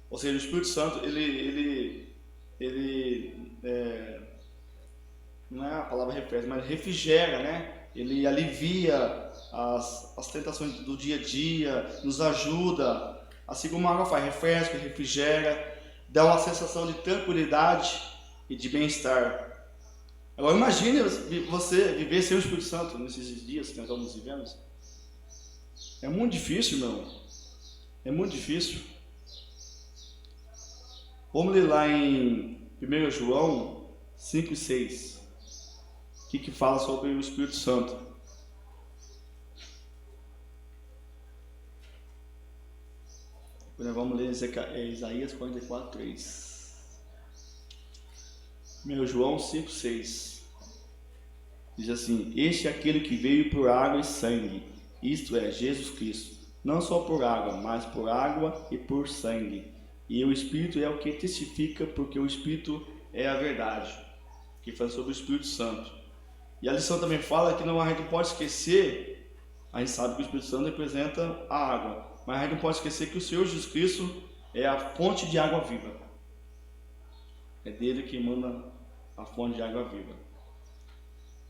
Ou seja, o Espírito Santo, ele não é a palavra refresca, mas refrigera, né? Ele alivia as tentações do dia a dia, nos ajuda. Assim como a água faz, refresca, refrigera, dá uma sensação de tranquilidade e de bem-estar. Agora imagine você viver sem o Espírito Santo nesses dias que nós estamos vivendo. É muito difícil, irmão. É muito difícil. Vamos ler lá em 1 João 5 e 6. O que fala sobre o Espírito Santo? Agora vamos ler Isaías 44, 3. 1 João 5, 6. Diz assim: este é aquele que veio por água e sangue, isto é, Jesus Cristo. Não só por água, mas por água e por sangue. E o Espírito é o que testifica, porque o Espírito é a verdade. Que fala sobre o Espírito Santo. E a lição também fala que a gente não pode esquecer, a gente sabe que o Espírito Santo representa a água, mas a gente não pode esquecer que o Senhor Jesus Cristo é a fonte de água viva. É dele que emana a fonte de água viva.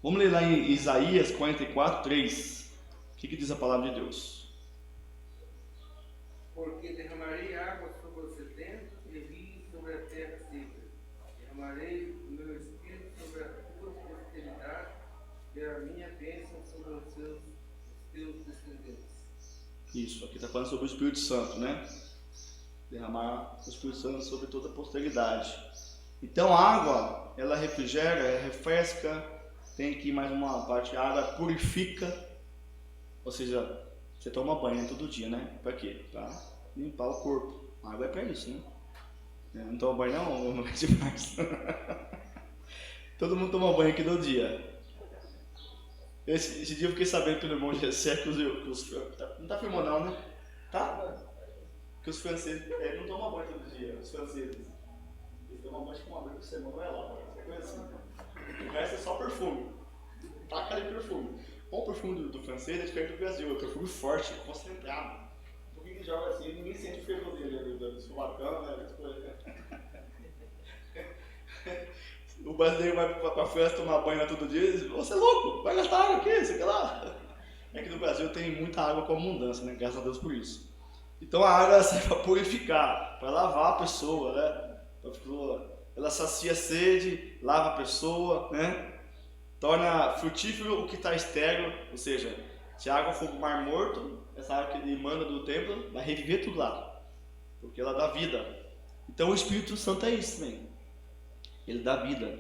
Vamos ler lá em Isaías 44, 3. O que diz a palavra de Deus? Porque derramarei água sobre o sedento e rios sobre a terra seca. Derramarei o meu espírito sobre a tua posteridade e a minha bênção sobre os teus descendentes. Isso, aqui está falando sobre o Espírito Santo, né? Derramar o Espírito Santo sobre toda a posteridade. Então a água, ela refrigera, refresca, tem aqui mais uma parte, a água purifica, ou seja, você toma banho todo dia, né? Para quê? Para limpar o corpo. A água é para isso, né? Não toma banho não é demais. Todo mundo toma banho aqui todo dia. Esse dia eu fiquei sabendo pelo irmão Gessé que os não tá filmando não, né? Tá? Que os franceses não tomam banho todo dia, os franceses. Eles tomam banho com uma vez por semana, não é lá, coisa assim. O resto é só perfume. Taca ali perfume. O perfume do francês é diferente do Brasil, é um perfume forte, concentrado. Por que joga assim, ninguém sente o ferro dele, do sulacão, né? O brasileiro vai pra festa tomar banho todo dia e diz: você é louco, vai gastar água aqui, sei lá. É que no Brasil tem muita água com abundância, né? Graças a Deus por isso. Então a água serve para purificar, para lavar a pessoa, né? Ela sacia a sede, lava a pessoa, né? Torna frutífero o que está estéril, ou seja, se a água for do mar morto, essa água que emana do templo vai reviver tudo lá, porque ela dá vida. Então o Espírito Santo é isso também, ele dá vida.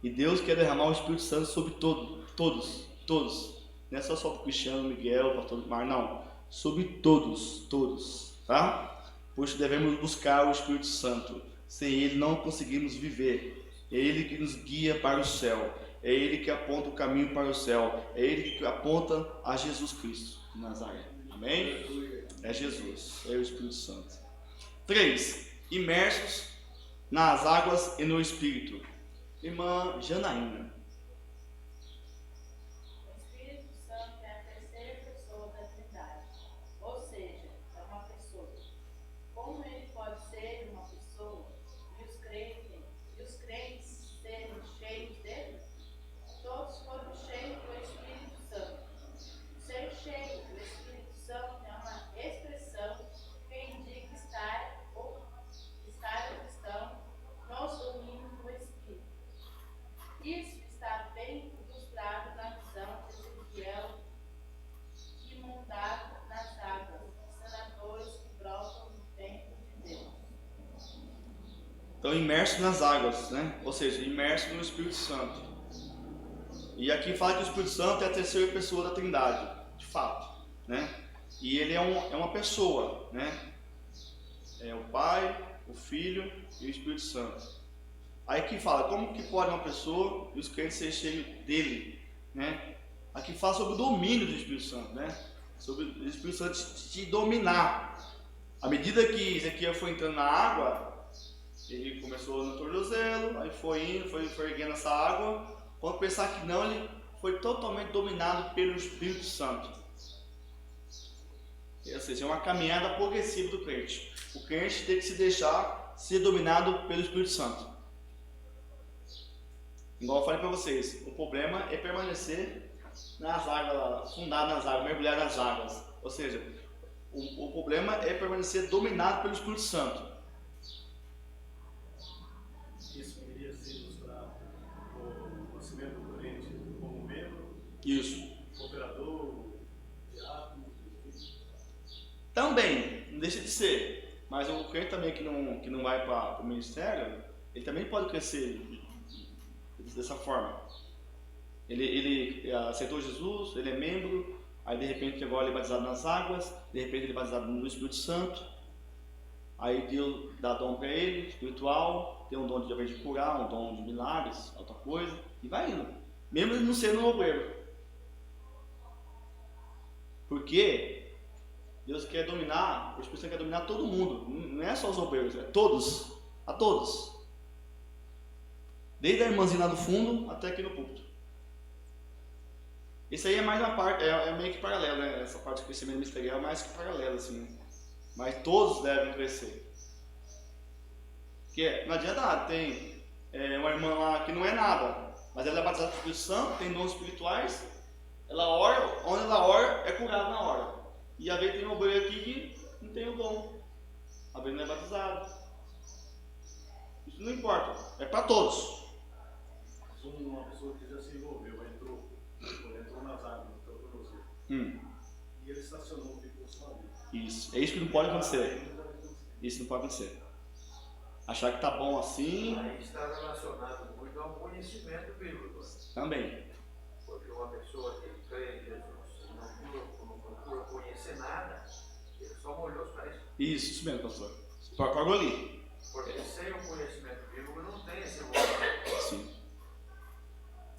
E Deus quer derramar o Espírito Santo sobre todos. Não é só para o Cristiano, Miguel, pastor Mar, não, sobre todos, tá? Pois devemos buscar o Espírito Santo, sem ele não conseguimos viver. É ele que nos guia para o céu, é ele que aponta o caminho para o céu, é ele que aponta a Jesus Cristo de Nazaré. Amém? É Jesus, é o Espírito Santo. 3. Imersos nas águas e no Espírito. Irmã Janaína. O Espírito Santo é a terceira pessoa da Trindade, ou seja, é uma pessoa. Como ele pode ser uma pessoa e os crentes serem cheios dele? estão imersos nas águas, né? Ou seja, imersos no Espírito Santo. E aqui fala que o Espírito Santo é a terceira pessoa da Trindade, de fato, né? E ele é uma pessoa, né? É o Pai, o Filho e o Espírito Santo. Aí que fala, como que pode uma pessoa e os crentes serem cheios dele, né? Aqui fala sobre o domínio do Espírito Santo, né? Sobre o Espírito Santo te dominar. À medida que Ezequiel foi entrando na água, ele começou no tornozelo, aí foi indo, foi erguendo essa água. Quando pensar que não, ele foi totalmente dominado pelo Espírito Santo. Ou seja, é uma caminhada progressiva do crente. O crente tem que se deixar ser dominado pelo Espírito Santo. Igual eu falei para vocês, o problema é permanecer nas águas, afundado nas águas, mergulhar nas águas. Ou seja, o problema é permanecer dominado pelo Espírito Santo. Isso poderia ser ilustrado o conhecimento do crente como membro, Isso. operador, diácono, Também, não deixa de ser. Mas o crente também que não vai para o ministério, ele também pode crescer dessa forma. Ele aceitou Jesus, ele é membro, aí de repente agora ele é batizado nas águas, de repente ele é batizado no Espírito Santo, aí Deus dá dom para ele, espiritual, tem um dom de curar, um dom de milagres, outra coisa, e vai indo, mesmo ele não sendo um obreiro. Porque Deus quer dominar, o Espírito Santo quer dominar todo mundo, não é só os obreiros, é todos, a todos. Desde a irmãzinha lá do fundo até aqui no púlpito. Isso aí é mais uma parte, é meio que paralelo, né? Essa parte do crescimento ministerial é mais que paralelo, assim. Mas todos devem crescer. Porque não adianta nada, tem uma irmã lá que não é nada, mas ela é batizada com o Espírito Santo, tem dons espirituais, ela ora, onde ela ora é curada na hora. E às vezes tem um obreiro aqui que não tem o dom, às vezes não é batizado. Isso não importa, é para todos. uma pessoa que já se envolveu, entrou nas águas, entrou no tornozelo. E ele estacionou, ficou só ali. Isso, é isso que não pode acontecer. Isso não pode acontecer. Achar que tá bom assim. Aí está relacionado muito ao conhecimento bíblico. Também. Porque uma pessoa que crê em Jesus não procura conhecer nada, ele só molhou os pés. Isso mesmo, pastor. Parou ali. Porque sem o conhecimento bíblico não tem esse envolvimento. Sim.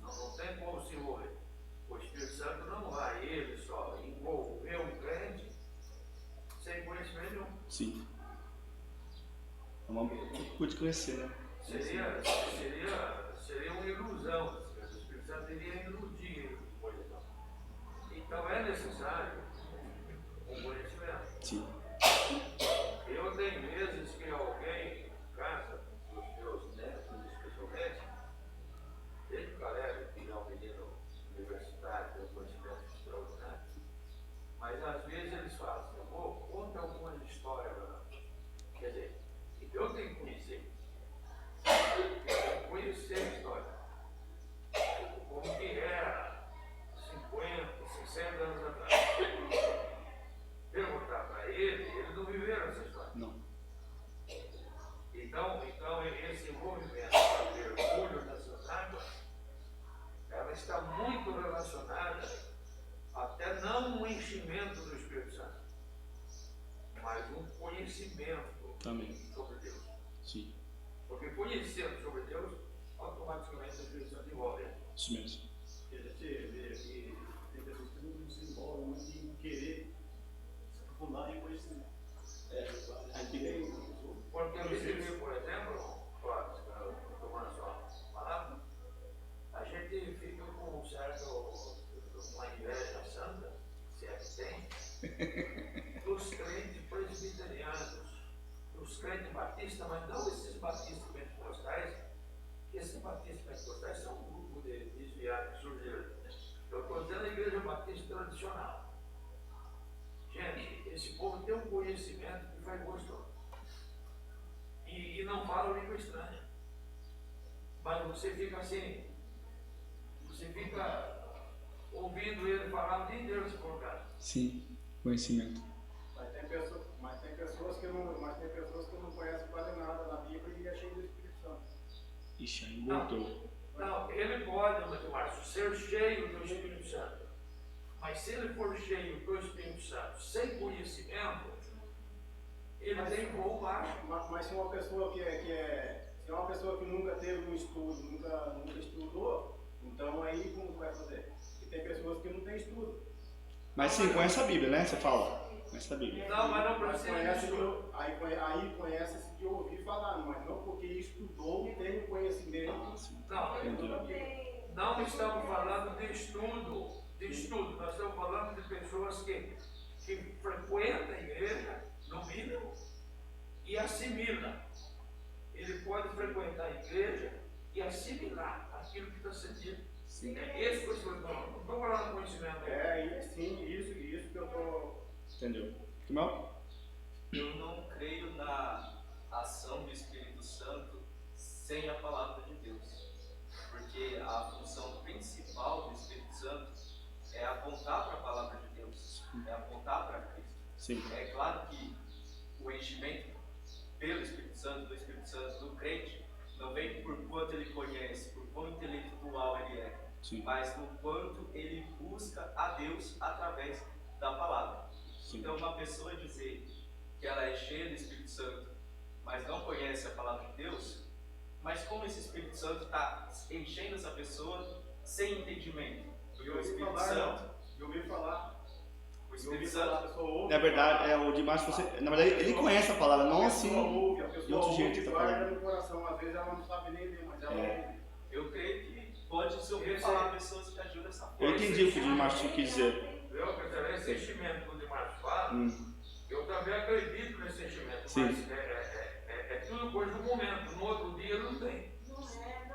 Não tem como se envolver. O Espírito Santo não vai ele só envolver um crente sem conhecimento nenhum. Sim. É uma coisa de conhecer, né? Seria uma ilusão. O Espírito Santo iria iludir ele com coisa não. Então é necessário um conhecimento. Sim. Eu tenho vezes que alguém em casa, dos meus netos especialmente, desde o Caleb, que é um menino universitário, tem um conhecimento extraordinário, mas às vezes eles falam assim, conta alguma história para nós. Quer dizer, eu tenho que conhecer. Conhecer a história. Como que era 50, 60 anos atrás. Perguntar para ele não viveram essa história. Não. Então esse envolvimento com o mergulho nessas águas, ela está muito relacionada até não um enchimento do Espírito Santo, mas um conhecimento Também. sobre Deus. Sim. Porque conhecendo sobre Deus, automaticamente o Espírito Santo envolve. Isso mesmo. Porque a gente vê aqui, tem pessoas que não se envolvem muito em querer se aprofundar em conhecimento. Porque a gente vê, por exemplo, tomando a sua palavra, a gente fica com uma inveja santa, se é que tem, dos crentes presbiterianos, dos crentes batistas, mas não esses batistas pentecostais, que esses batistas pentecostais são um grupo de desviados que surgiram. Eu estou dizendo a igreja batista tradicional. Gente, esse povo tem um conhecimento que faz gosto. E não fala língua estranha. Mas você fica assim, você fica ouvindo ele falar o dia inteiro se colocar. Sim. Conhecimento. Mas tem pessoas que não conhecem quase nada na Bíblia e é cheio do Espírito Ixi, aí voltou. Não, ele pode, Márcio, ser cheio do Espírito Santo. Mas se ele for cheio do Espírito Santo sem conhecimento, ele tem voo baixo. Mas se uma pessoa se é uma pessoa que nunca teve um estudo, nunca estudou, então aí como vai fazer? Porque tem pessoas que não têm estudo. Mas sim, conhece a Bíblia, né? Você fala. Conhece a Bíblia. Não, mas não precisa. Aí conhece-se de ouvir falar, mas não porque estudou e tem o conhecimento. Não estamos falando de estudo. Nós estamos falando de pessoas que frequentam a igreja, no mínimo, e assimilam. Ele pode frequentar a igreja e assimilar aquilo que está sentindo. Sim. Esse foi o que eu não estou falando de conhecimento. Sim, isso que eu estou... Entendeu? Timão? Eu não creio na ação do Espírito Santo sem a palavra de Deus. Porque a função principal do Espírito Santo é apontar para a palavra de Deus, é apontar para Cristo. Sim. É claro que o enchimento pelo Espírito Santo, do Espírito Santo, do crente, não vem por quanto ele conhece, por quão intelectual ele é, sim, mas no quanto ele busca a Deus através da palavra. sim. Então, uma pessoa dizer que ela é cheia do Espírito Santo, mas não conhece a palavra de Deus, mas como esse Espírito Santo está enchendo essa pessoa sem entendimento? Porque o Espírito Santo... Eu ouvi falar. O Espírito Santo... Na verdade, o Dimas, na verdade, ele conhece a palavra, não assim A pessoa de outro jeito que ouve, tá guarda falando. no coração. Às vezes ela não sabe nem ler, mas ela ouve. Eu creio que pode se ouvir falar pessoas que ajudam essa forma. Eu entendi o que o Dimas quis dizer. Esse enchimento que o Dimas fala, eu também acredito nesse enchimento, sim, mas é tudo coisa do momento. No outro dia não tem. Não é.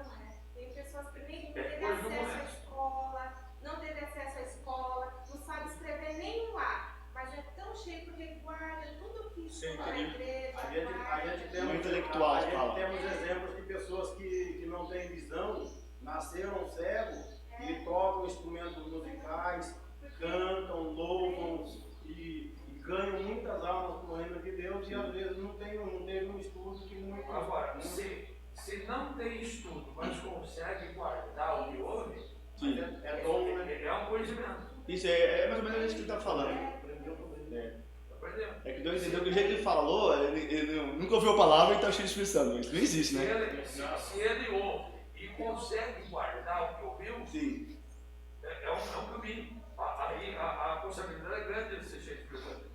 Tem pessoas que nem teve acesso à escola, não teve acesso à escola, não sabe escrever nem um A, mas é tão cheio porque guarda tudo que estuda na igreja. A gente temos exemplos de pessoas que não têm visão, nasceram cegos e tocam instrumentos musicais, cantam, louvam e ganham muitas almas no reino de Deus e às vezes não teve um estudo que muito... Agora, se não tem estudo, mas consegue guardar o que ouve, é bom, né? É um conhecimento. Isso é mais ou menos isso que ele está falando. É que Deus entendeu que o jeito que ele falou, ele nunca ouviu a palavra e está cheio de Espírito Santo. Isso não existe, né? Se ele ouve e consegue guardar o que ouviu, sim, é um caminho. Aí a possibilidade é grande de ser cheio de Espírito Santo.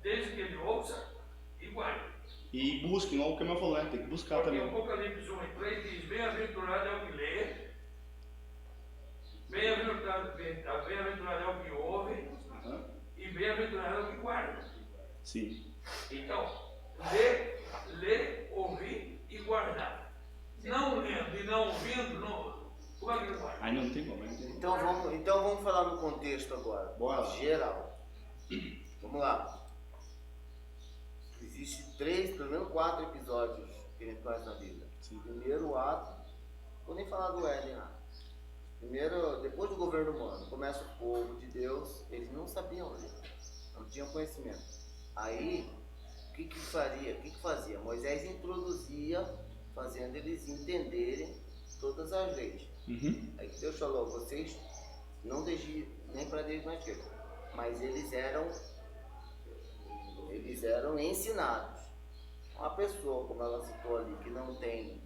Desde que ele ouça e guarde. E busque, não o que eu falou, né? Tem que buscar porque também. O Apocalipse 1:3 diz: bem-aventurado é o que lê, bem-aventurado é o que ouve, e bem-aventurado é o que guarda. Sim. Então, ler, ouvir e guardar. Não lendo e não ouvindo, como é que guarda? Aí não tem como, Então vamos falar no contexto agora. Bora. Geral. Vamos lá. Existem pelo menos 4 episódios que a gente conhece na Bíblia. Sim. Primeiro ato, vou nem falar do Éden lá. Primeiro, depois do governo humano, começa o povo de Deus, eles não sabiam ler, não tinham conhecimento. Aí, o que fazia? Moisés introduzia, fazendo eles entenderem todas as leis. Aí Deus falou: vocês não deixem nem para Deus na esquerda, mas eles eram ensinados. Uma pessoa, como ela citou ali, que não tem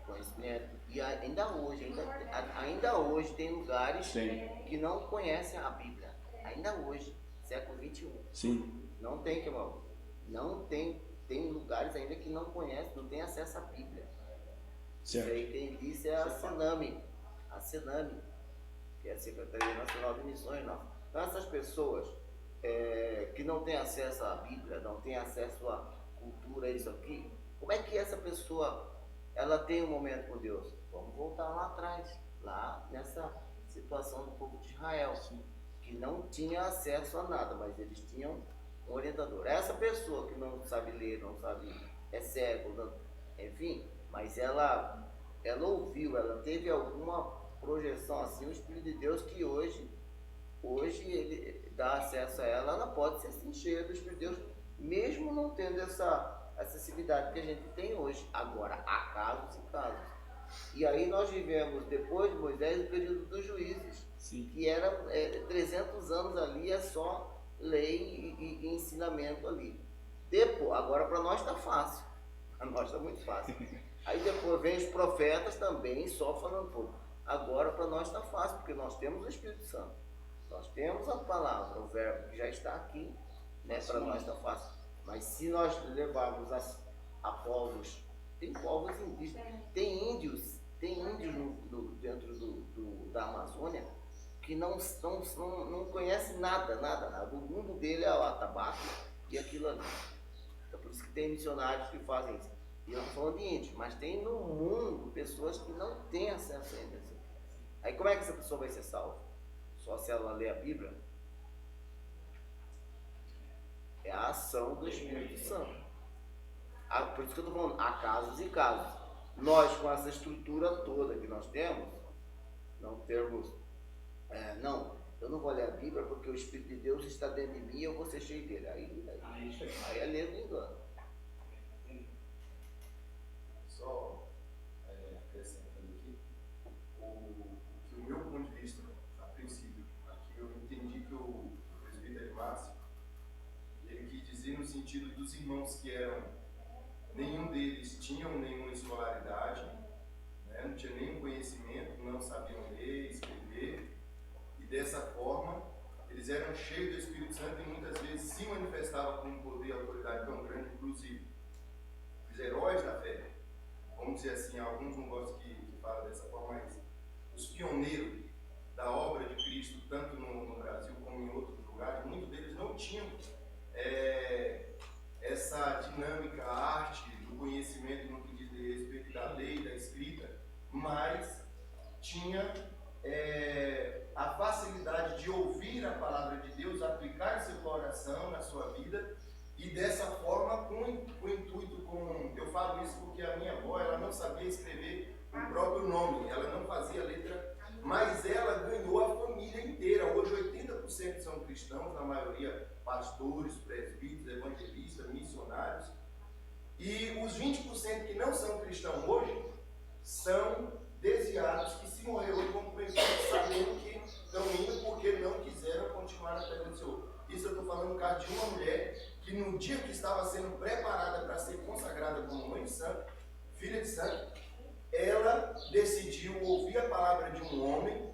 conhecimento, e ainda hoje tem lugares que não conhecem a Bíblia. Ainda hoje, século XXI. Sim. Não tem, irmão. Não tem. Tem lugares ainda que não conhecem, não tem acesso à Bíblia. Certo. Isso aí quem disse é a Senami. A Senami, que é a Secretaria Nacional de Missões, não. Então essas pessoas que não têm acesso à Bíblia, não têm acesso à cultura, isso aqui, como é que essa pessoa ela tem um momento com Deus? Vamos voltar lá atrás, lá nessa situação do povo de Israel, que não tinha acesso a nada, mas eles tinham um orientador. Essa pessoa que não sabe ler, não sabe, é cego, não, enfim, mas ela ouviu, ela teve alguma projeção assim, o Espírito de Deus, que hoje ele dá acesso a ela pode ser assim, cheia do Espírito de Deus, mesmo não tendo essa acessibilidade que a gente tem hoje. Agora, há casos e casos. E aí nós vivemos, depois de Moisés, o período dos juízes, que era 300 anos ali, é só lei e ensinamento ali. Depois, agora para nós está fácil, para nós está muito fácil. Aí depois vem os profetas também, só falando pouco. Agora para nós está fácil, porque nós temos o Espírito Santo. Nós temos a palavra, o verbo que já está aqui, né? Para nós está fácil. Mas se nós levarmos a povos, tem povos indígenas, tem índios dentro da Amazônia que não conhecem nada. O mundo dele é o atabaque e aquilo ali. Então por isso que tem missionários que fazem isso. E eu estou falando de índios, mas tem no mundo pessoas que não têm acesso a isso. Aí como é que essa pessoa vai ser salva? Só se ela ler a Bíblia? É a ação do Espírito Santo. Por isso que eu estou falando, há casos e casos. Nós, com essa estrutura toda que nós temos, não temos... não, eu não vou ler a Bíblia porque o Espírito de Deus está dentro de mim e eu vou ser cheio dele. Aí é ler do engano. Só acrescentando aqui, o meu ponto de vista, a princípio, aqui eu entendi que o presbítero Márcio, ele quis dizer no sentido dos irmãos que eram, nenhum deles tinham nenhuma escolaridade, né, não tinha nenhum conhecimento, não sabiam ler, escrever, e dessa forma eles eram cheios do Espírito Santo e muitas vezes se manifestavam com um poder e autoridade tão grande, inclusive os heróis da fé. Vamos dizer assim, alguns não gostam que fala dessa forma, mas os pioneiros da obra de Cristo, tanto no Brasil como em outros lugares, muitos deles não tinham essa dinâmica, a arte do conhecimento no que diz respeito da lei, da escrita, mas tinha a facilidade de ouvir a palavra de Deus, aplicar em seu coração, na sua vida, e dessa forma, com o intuito, eu falo isso porque a minha avó, ela não sabia escrever o próprio nome, ela não fazia letra, mas ela ganhou a família inteira. Hoje 80% são cristãos, na maioria pastores, presbíteros, evangelistas, missionários, e os 20% que não são cristãos hoje são desviados, que se morrer hoje vão para o inferno sabendo que estão indo porque não quiseram continuar na terra do Senhor. Isso eu estou falando no caso de uma mulher que no dia que estava sendo preparada para ser consagrada como mãe de santo, filha de santo, ela decidiu ouvir a palavra de um homem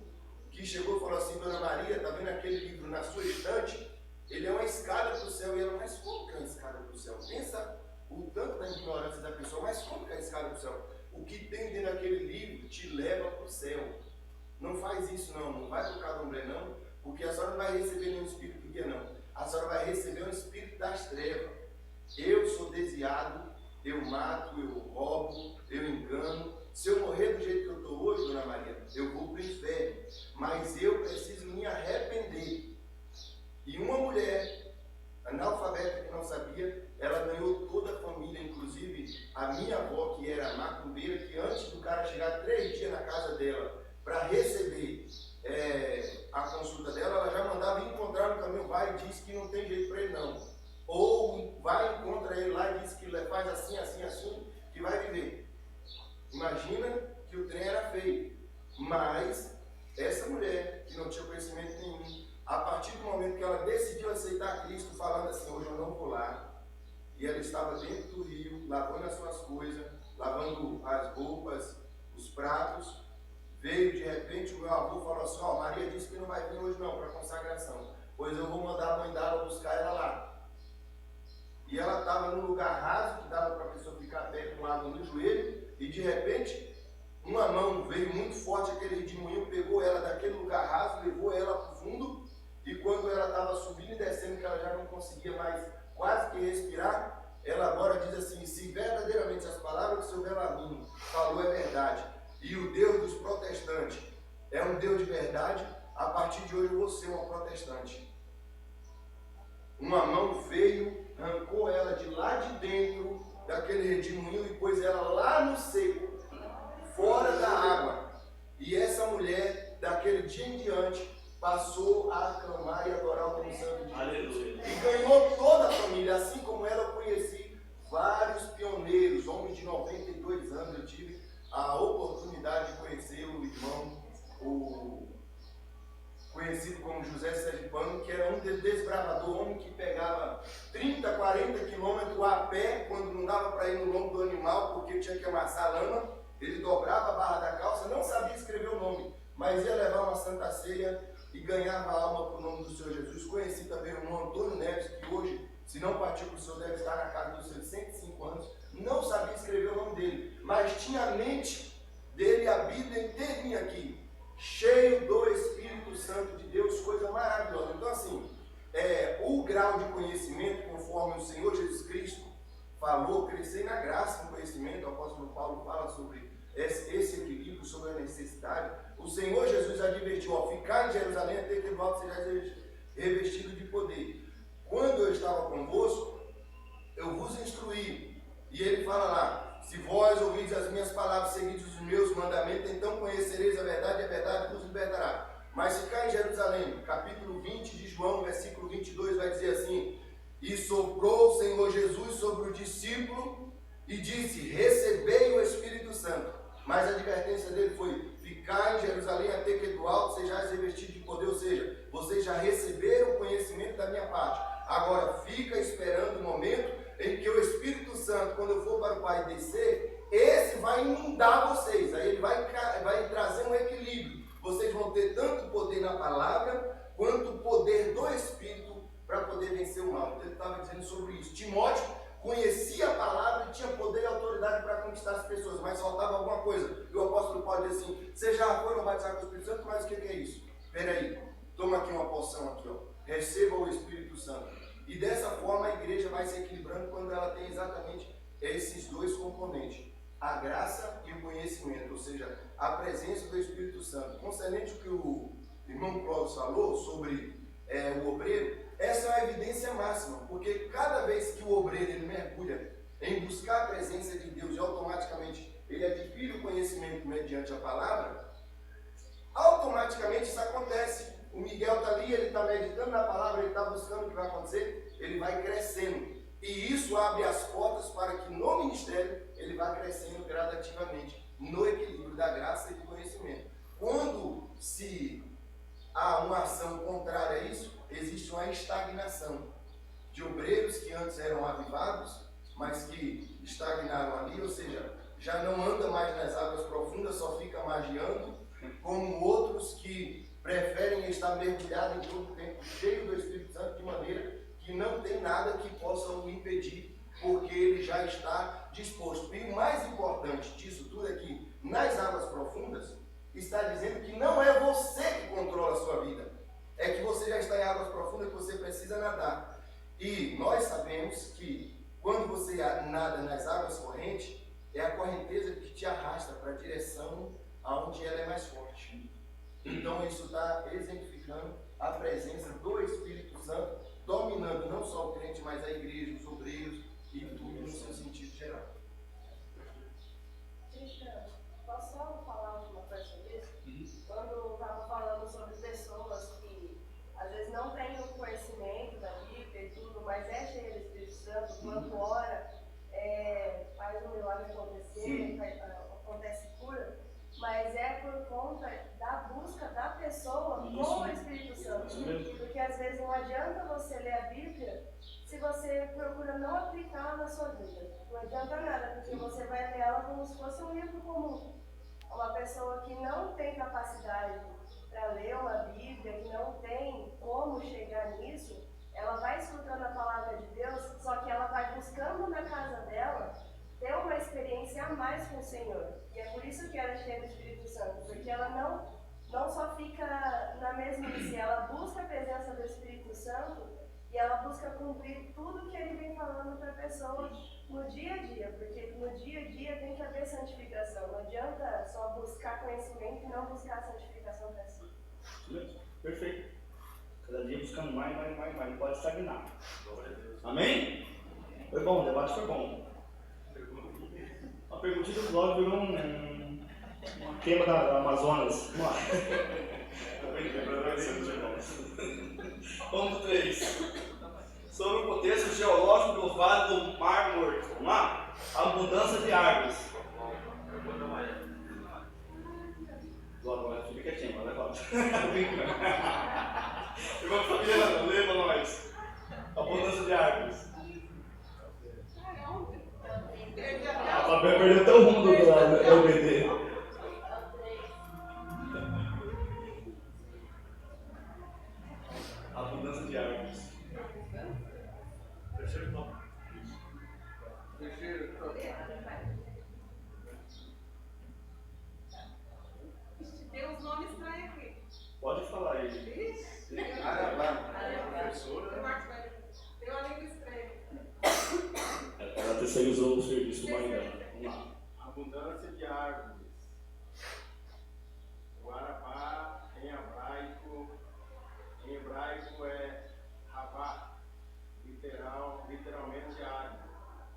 que chegou e falou assim: Dona Maria, está vendo aquele livro na sua estante? Ele é uma escada para o céu. E ela, mas como que é uma escada para o céu? Pensa o tanto da ignorância da pessoa, mas como que é a escada para o céu? O que tem dentro daquele livro te leva para o céu. Não faz isso não vai para o candomblé não, porque a senhora não vai receber nenhum espírito do guia não. A senhora vai receber um espírito das trevas. Eu sou desviado, eu mato, eu roubo, eu engano. Se eu morrer do jeito que eu estou hoje, Dona Maria, eu vou para o inferno. Mas eu preciso me arrepender. E uma mulher analfabeta que não sabia, ela ganhou toda a família, inclusive a minha avó, que era macumbeira, que antes do cara chegar 3 dias na casa dela para receber a consulta dela, ela já mandava encontrar no caminho, vai e diz que não tem jeito para ele não. Ou vai, encontra ele lá e diz que faz assim, assim, assim, que vai viver. Imagina que o trem era feio. Mas essa mulher, que não tinha conhecimento nenhum, a partir do momento que ela decidiu aceitar Cristo, falando assim, hoje eu não vou lá, e ela estava dentro do rio, lavando as suas coisas, lavando as roupas, os pratos, veio de repente, o meu avô falou assim: ó, Maria disse que não vai vir hoje não, para consagração, pois eu vou mandar a mãe dela buscar ela lá. E ela estava num lugar raso, que dava para a pessoa ficar perto com água no joelho, e de repente, uma mão veio muito forte, aquele redemoinho, pegou ela daquele lugar raso, levou ela para o fundo, e quando ela estava subindo e descendo, que ela já não conseguia mais quase que respirar, ela agora diz assim: se verdadeiramente as palavras que o seu Belarmino falou é verdade, e o Deus dos protestantes é um Deus de verdade, a partir de hoje eu vou ser uma protestante. Uma mão veio, arrancou ela de lá de dentro daquele redemoinho e pôs ela lá no seco, fora da água. E essa mulher, daquele dia em diante, passou a aclamar e adorar o nome santo de Deus. E ganhou toda a família. Assim como ela, eu conheci vários pioneiros, homens de 92 anos. Eu tive a oportunidade oportunidade de conhecer o irmão, o conhecido como José Sergipano, que era um desbravador, homem que pegava 30, 40 quilômetros a pé, quando não dava para ir no lombo do animal, porque tinha que amassar a lama. Ele dobrava a barra da calça, não sabia escrever o nome, mas ia levar uma Santa Ceia e ganhava a alma para o nome do Senhor Jesus. Conheci também o irmão Antônio Neves, que hoje, se não partiu para o Senhor, deve estar na casa dos seus 105 anos. Não sabia escrever o nome dele, mas tinha a mente dele, a Bíblia inteirinha aqui, cheio do Espírito Santo de Deus, coisa maravilhosa. Então assim, o grau de conhecimento, conforme o Senhor Jesus Cristo falou, crescer na graça, no conhecimento, o apóstolo Paulo fala sobre esse equilíbrio, sobre a necessidade. O Senhor Jesus advertiu, ó, ficar em Jerusalém até que do alto seja revestido de poder. Quando eu estava convosco, eu vos instruí. E ele fala lá, se vós ouvides as minhas palavras, seguides os meus mandamentos, então conhecereis a verdade vos libertará. Mas ficar em Jerusalém, capítulo 20 de João, versículo 22, vai dizer assim: e soprou o Senhor Jesus sobre o discípulo e disse, recebei o Espírito Santo. Mas a advertência dele foi, ficar em Jerusalém até que do alto sejais revestidos de poder, ou seja, vocês já receberam o conhecimento da minha parte. Agora fica esperando o momento em que o Espírito Santo, quando eu for para o Pai descer, esse vai inundar vocês, aí ele vai trazer um equilíbrio. Vocês vão ter tanto poder na palavra, quanto o poder do Espírito para poder vencer o mal. Então ele estava dizendo sobre isso. Timóteo conhecia a palavra e tinha poder e autoridade para conquistar as pessoas, mas faltava alguma coisa. E o apóstolo Paulo diz assim, vocês já foram batizados com o Espírito Santo, mas o que é isso? Espera aí, toma aqui uma porção aqui, ó. Receba o Espírito Santo. E dessa forma a igreja vai se equilibrando quando ela tem exatamente esses dois componentes, a graça e o conhecimento, ou seja, a presença do Espírito Santo. Concernente o que o irmão Clóvis falou sobre o obreiro, essa é a evidência máxima, porque cada vez que o obreiro ele mergulha em buscar a presença de Deus e automaticamente ele adquire o conhecimento mediante a palavra, automaticamente isso acontece. O Miguel está ali, ele está meditando na palavra, ele está buscando o que vai acontecer, ele vai crescendo. E isso abre as portas para que no ministério ele vá crescendo gradativamente, no equilíbrio da graça e do conhecimento. Quando se há uma ação contrária a isso, existe uma estagnação de obreiros que antes eram avivados, mas que estagnaram ali, ou seja, já não anda mais nas águas profundas, só fica magiando, como outros que preferem estar mergulhados em todo o tempo, cheio do Espírito Santo, de maneira que não tem nada que possa o impedir, porque ele já está disposto. E o mais importante disso tudo é que, nas águas profundas, está dizendo que não é você que controla a sua vida, é que você já está em águas profundas que você precisa nadar. E nós sabemos que, quando você nada nas águas correntes, é a correnteza que te arrasta para a direção aonde ela é mais forte. Então isso está exemplificando a presença do Espírito Santo, dominando não só o crente, mas a igreja, os obreiros e tudo no seu sentido geral. Cristiano, posso só falar uma coisa sobre isso? Quando eu estava falando sobre pessoas que às vezes não têm o conhecimento da Bíblia e tudo, mas é cheio do Espírito Santo, quando ora, faz um milagre acontecer, acontece cura, mas é por conta da busca da pessoa com o Espírito Santo. Porque às vezes não adianta você ler a Bíblia se você procura não aplicá-la na sua vida. Não adianta nada, porque você vai ler ela como se fosse um livro comum. Uma pessoa que não tem capacidade para ler uma Bíblia, que não tem como chegar nisso, ela vai escutando a palavra de Deus, só que ela vai buscando na casa dela ter uma experiência a mais com o Senhor. E é por isso que ela é cheia do Espírito Santo, porque ela não só fica na mesmice, ela busca a presença do Espírito Santo e ela busca cumprir tudo que ele vem falando para a pessoa no dia a dia, porque no dia a dia tem que haver santificação. Não adianta só buscar conhecimento e não buscar santificação para si. Perfeito. Cada dia buscando mais, não pode estagnar. Amém? Foi bom, o debate foi bom. A perguntinha do blog virou um tema da Amazonas. Vamos lá. Ponto 3. Sobre o contexto geológico do Vale do Mar Morto. Vamos lá? A abundância de árvores. Tô brincando. Irmão Fabiano, lê pra nós. Abundância de árvores. A Fabiana perdeu até o rumo do LBD. Abundância de árvores. Terceiro tópico. Tem uns nomes estranhos aqui. Pode falar aí. Professora. Tem uma língua estranha. Ela terceirizou o serviço do marido. Vamos lá. Abundância de árvores. O Arabá em hebraico é Rabá, literalmente árvore,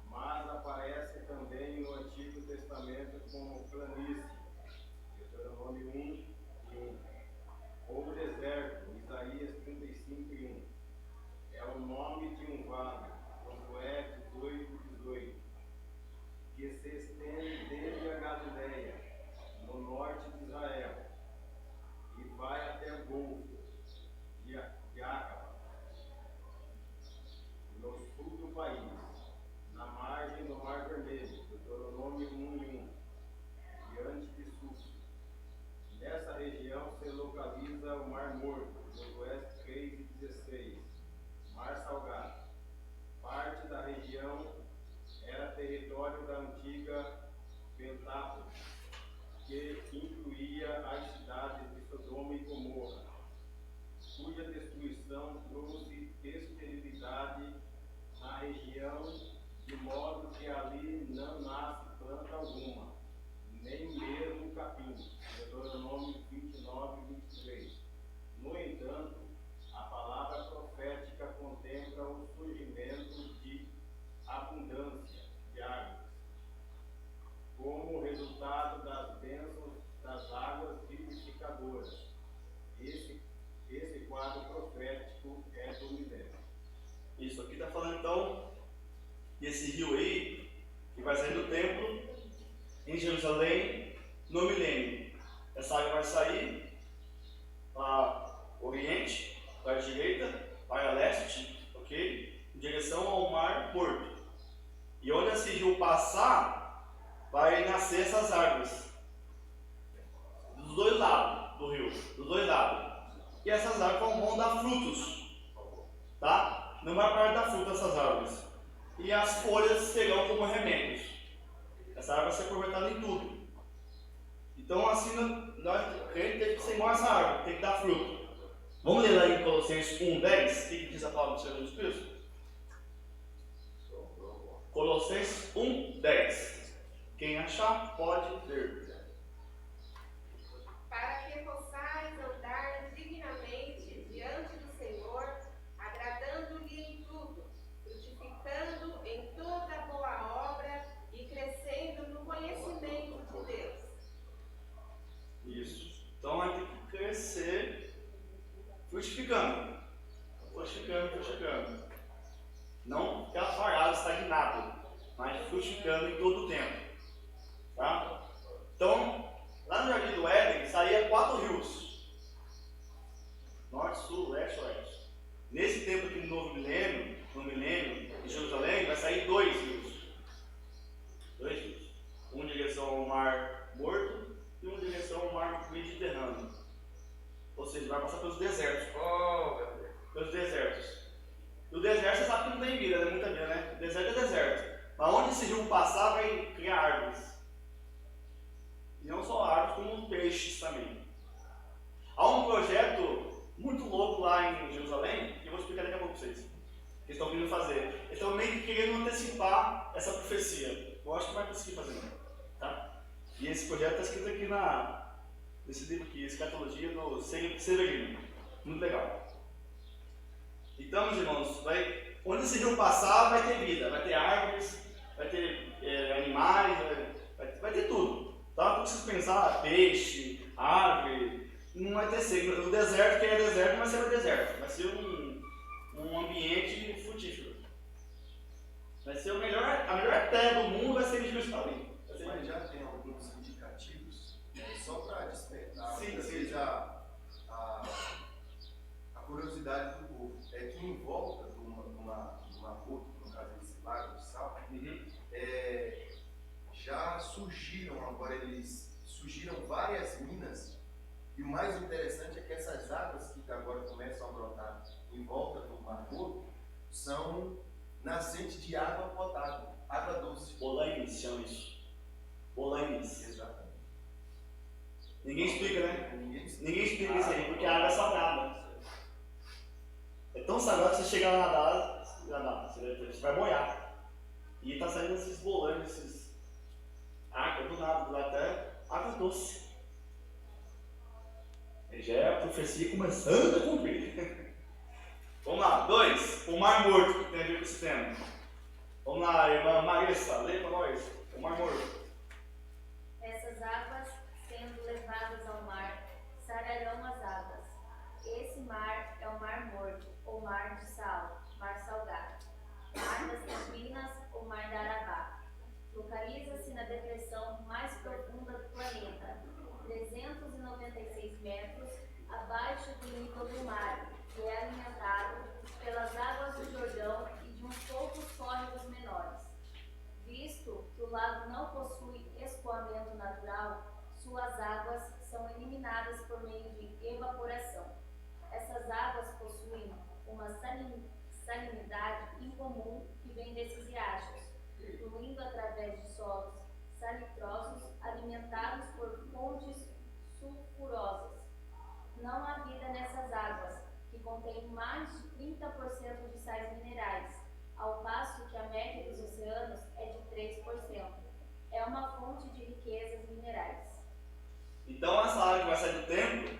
mas aparece também no Antigo Testamento como planície, Deuteronômio 1:1, ou deserto, Isaías 35:1. É o nome de um vale, Josué 18:18, que se estende desde a Galileia, no norte de Israel, e vai até o Golfo de Acaba, no sul do país, na margem do Mar Vermelho, Deuteronômio 1:1, diante de Suf. Nessa região se localiza o Mar Morto, Josué 3:16, Mar Salgado. Parte da região era território da antiga Pentápolis, que incluía as cidades de Sodoma e Gomorra, cuja destruição trouxe esterilidade na região, de modo que ali não nasce planta alguma, nem mesmo capim. Deuteronômio 29:23. No entanto, a palavra profética contempla o surgimento de abundância de árvores, como resultado das bênçãos das águas vivificadoras. Esse quadro profético é do milênio. Isso aqui está falando então desse rio aí que vai sair do templo em Jerusalém no milênio. Essa água vai sair para o oriente, para a direita, para a leste, ok? Em direção ao Mar Morto. E onde esse rio passar, vai nascer essas árvores. Dos dois lados do rio, dos dois lados. E essas árvores vão dar frutos, tá? Não vai parar de dar fruto essas árvores. E as folhas serão como remédios. Essa árvore vai ser aproveitada em tudo. Então, assim, nós crentes tem que ser igual essa árvore, tem que dar fruto. Vamos ler lá em Colossenses 1:10, o que diz a palavra do Senhor Jesus Cristo? Colossenses 1:10. Quem achar, pode ler. Para que possais andar dignamente diante do Senhor, agradando-lhe em tudo, frutificando em toda boa obra e crescendo no conhecimento de Deus. Isso. Então vai ter que crescer frutificando. Frutificando. Não ficar parado, estagnado, mas frutificando em todo o tempo. Tá? Então, lá no Jardim do Éden, saía 4 rios. Norte, sul, leste, oeste. Nesse tempo aqui no novo milênio, em Jerusalém, vai sair 2 rios. 2 rios. Um em direção ao Mar Morto e um em direção ao Mar Mediterrâneo. Ou seja, vai passar pelos desertos. Pelos desertos. E o deserto, você sabe que não tem vida, né? Muita vida, né? O deserto é deserto. Mas onde esse rio passar, vai criar árvores. E não só árvores, como peixes também. Há um projeto muito louco lá em Jerusalém, que eu vou explicar daqui a pouco para vocês. Que eles estão querendo fazer. Eles estão meio que querendo antecipar essa profecia. Eu acho que vai conseguir fazer, não. Tá? E esse projeto está escrito aqui nesse livro aqui, Escatologia do Severino. Muito legal. Então, meus irmãos, onde esse rio passar, vai ter vida, vai ter árvores, vai ter animais, vai ter tudo. Tá? Não precisa pensar peixe, árvore, não vai ter seco. O deserto, quem é deserto, não vai ser o deserto, vai ser um ambiente frutífero. Vai ser a melhor terra do mundo, vai ser em Jerusalém. Mas já tem alguns indicativos, só para despertar, Sim. você já a curiosidade do povo é que em volta de uma rota, no caso desse lago de sal, já surgiram várias minas, e o mais interessante é que essas águas que agora começam a brotar em volta do Mar Morto são nascentes de água potável, água doce. Bolaiense chama isso. Bolaiense. Exatamente. Ninguém explica, né? Ninguém Ninguém explica isso aí, porque a água é salgada. É tão salgado que você chegar lá nadar, você vai molhar. E tá saindo esses bolanhos, esses água do nada, lá até água doce. E já é a profecia começando a cumprir. Vamos lá, 2. O Mar Morto, que tem a ver com esse tema. Vamos lá, irmã Marissa, lê para nós. O Mar Morto. Essas águas, sendo levadas ao mar, sararão as águas. Esse mar é o Mar Morto, ou Mar de Sal, Mar Salgado. Mar das Campinas, ou Mar da Arabá. Localiza-se na depressão mais profunda do planeta, 396 metros abaixo do nível do mar, que é alimentado pelas águas do Jordão e de uns poucos córregos menores. Visto que o lago não possui escoamento natural, suas águas são eliminadas por meio de evaporação. Essas águas possuem uma salinidade incomum que vem desses riachos, fluindo através de solos salitrosos alimentados por fontes sulfurosas. Não há vida nessas águas, que contêm mais de 30% de sais minerais, ao passo que a média dos oceanos é de 3%. É uma fonte de riquezas minerais. Então essa água que vai sair do templo,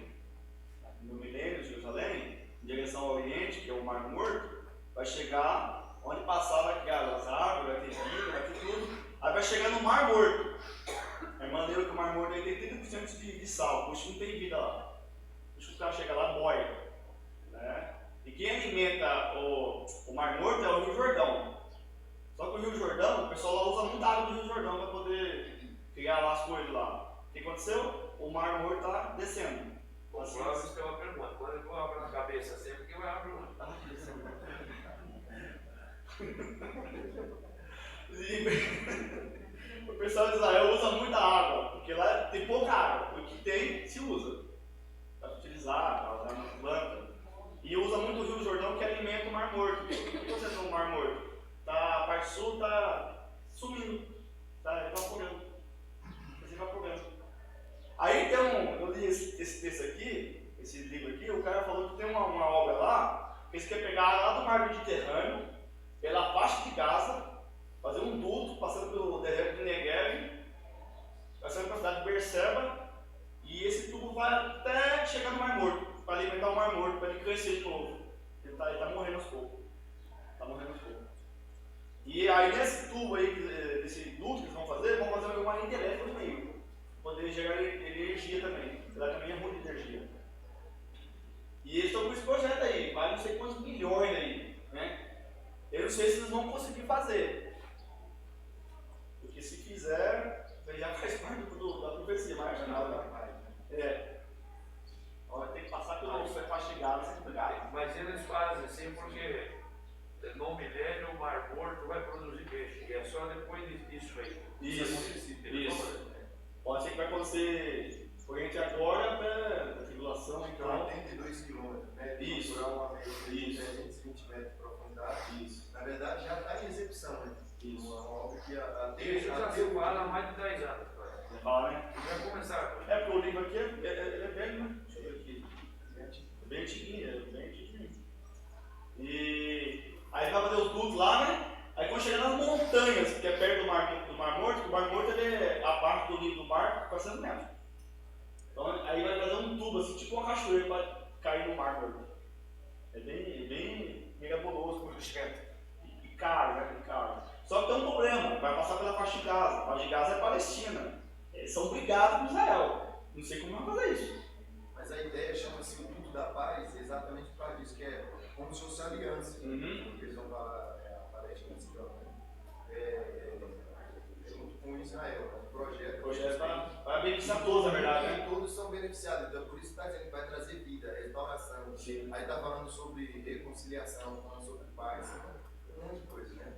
no milênio de Jerusalém, em direção ao Oriente, que é o Mar Morto, vai chegar onde passava as árvores, vai ter vida, vai ter tudo. Aí vai chegar no Mar Morto. É maneiro que o Mar Morto aí tem 30% de sal, por isso não tem vida lá. Por isso que o cara chega lá, boia. Né? E quem alimenta o Mar Morto é o Rio Jordão. Só que o Rio Jordão, o pessoal lá usa muita água do Rio Jordão para poder criar lá as coisas lá. O que aconteceu? O Mar Morto está descendo. Assim, isso tem uma pergunta. Quando eu abro na cabeça sempre, que eu abro uma. O pessoal de Israel usa muita água, porque lá tem pouca água. O que tem, se usa. Para utilizar, para usar na planta. E usa muito o Rio Jordão, que alimenta o Mar Morto. O que você tem no Mar Morto? A parte sul está sumindo, está evaporando. Aí tem eu li esse texto aqui, esse livro aqui, o cara falou que tem uma obra lá, que eles querem pegar a água lá do Mar Mediterrâneo, pela faixa de Gaza, fazer um duto, passando pelo deserto de Negev, passando pela cidade de Berseba, e esse tubo vai até chegar no Mar Morto, para alimentar o Mar Morto, para ele crescer de novo. Ele está morrendo aos poucos. E aí nesse tubo aí, desse duto que eles vão fazer uma linha elétrica no meio, para poder gerar energia também. Ela também é muita energia. E eles estão com esse projeto aí, vale não sei quantos milhões aí, né? Eu não sei se eles vão conseguir fazer. Porque se fizer, já faz parte da profecia, mas olha, tem que passar pelo para chegar nessa lugar. Mas eles fazem assim porque no milênio o Mar Morto vai produzir peixe. E é só depois disso aí. Isso. Pode ser que vai acontecer entre agora até a tribulação, então. 82 quilômetros, né? Isso. Uma vez de 320 metros de profundidade. Isso. Na verdade, já está em execução, né? Isso. Uma obra que Isso já se fala há mais de 10 anos. Você fala, né? Vai começar. É porque o livro aqui é velho, né? Deixa eu ver aqui. É bem antiguinho, E aí vai fazer os dutos lá, né? Aí quando chegar nas montanhas, que é perto do Mar Morto, que o Mar Morto ele a parte do nível do mar fica 400 metros. Então aí vai fazer um tubo assim, tipo uma cachoeira para cair no Mar Morto. É bem mirabuloso o projeto. E caro, né? Caro. Só que tem um problema, vai passar pela faixa de Gaza. A faixa de Gaza é Palestina. Eles são brigados com Israel. Não sei como vai fazer isso. Mas a ideia chama-se o culto da paz exatamente por causa disso, que é como se fosse aliança. Porque eles vão falar a Palestina, junto com com Israel. É um projeto. O projeto para beneficiar todos, na verdade, né? Todos são beneficiados, então por isso está dizendo que vai trazer vida, restauração. Sim. Aí está falando sobre reconciliação, falando sobre paz, um monte de coisa, né?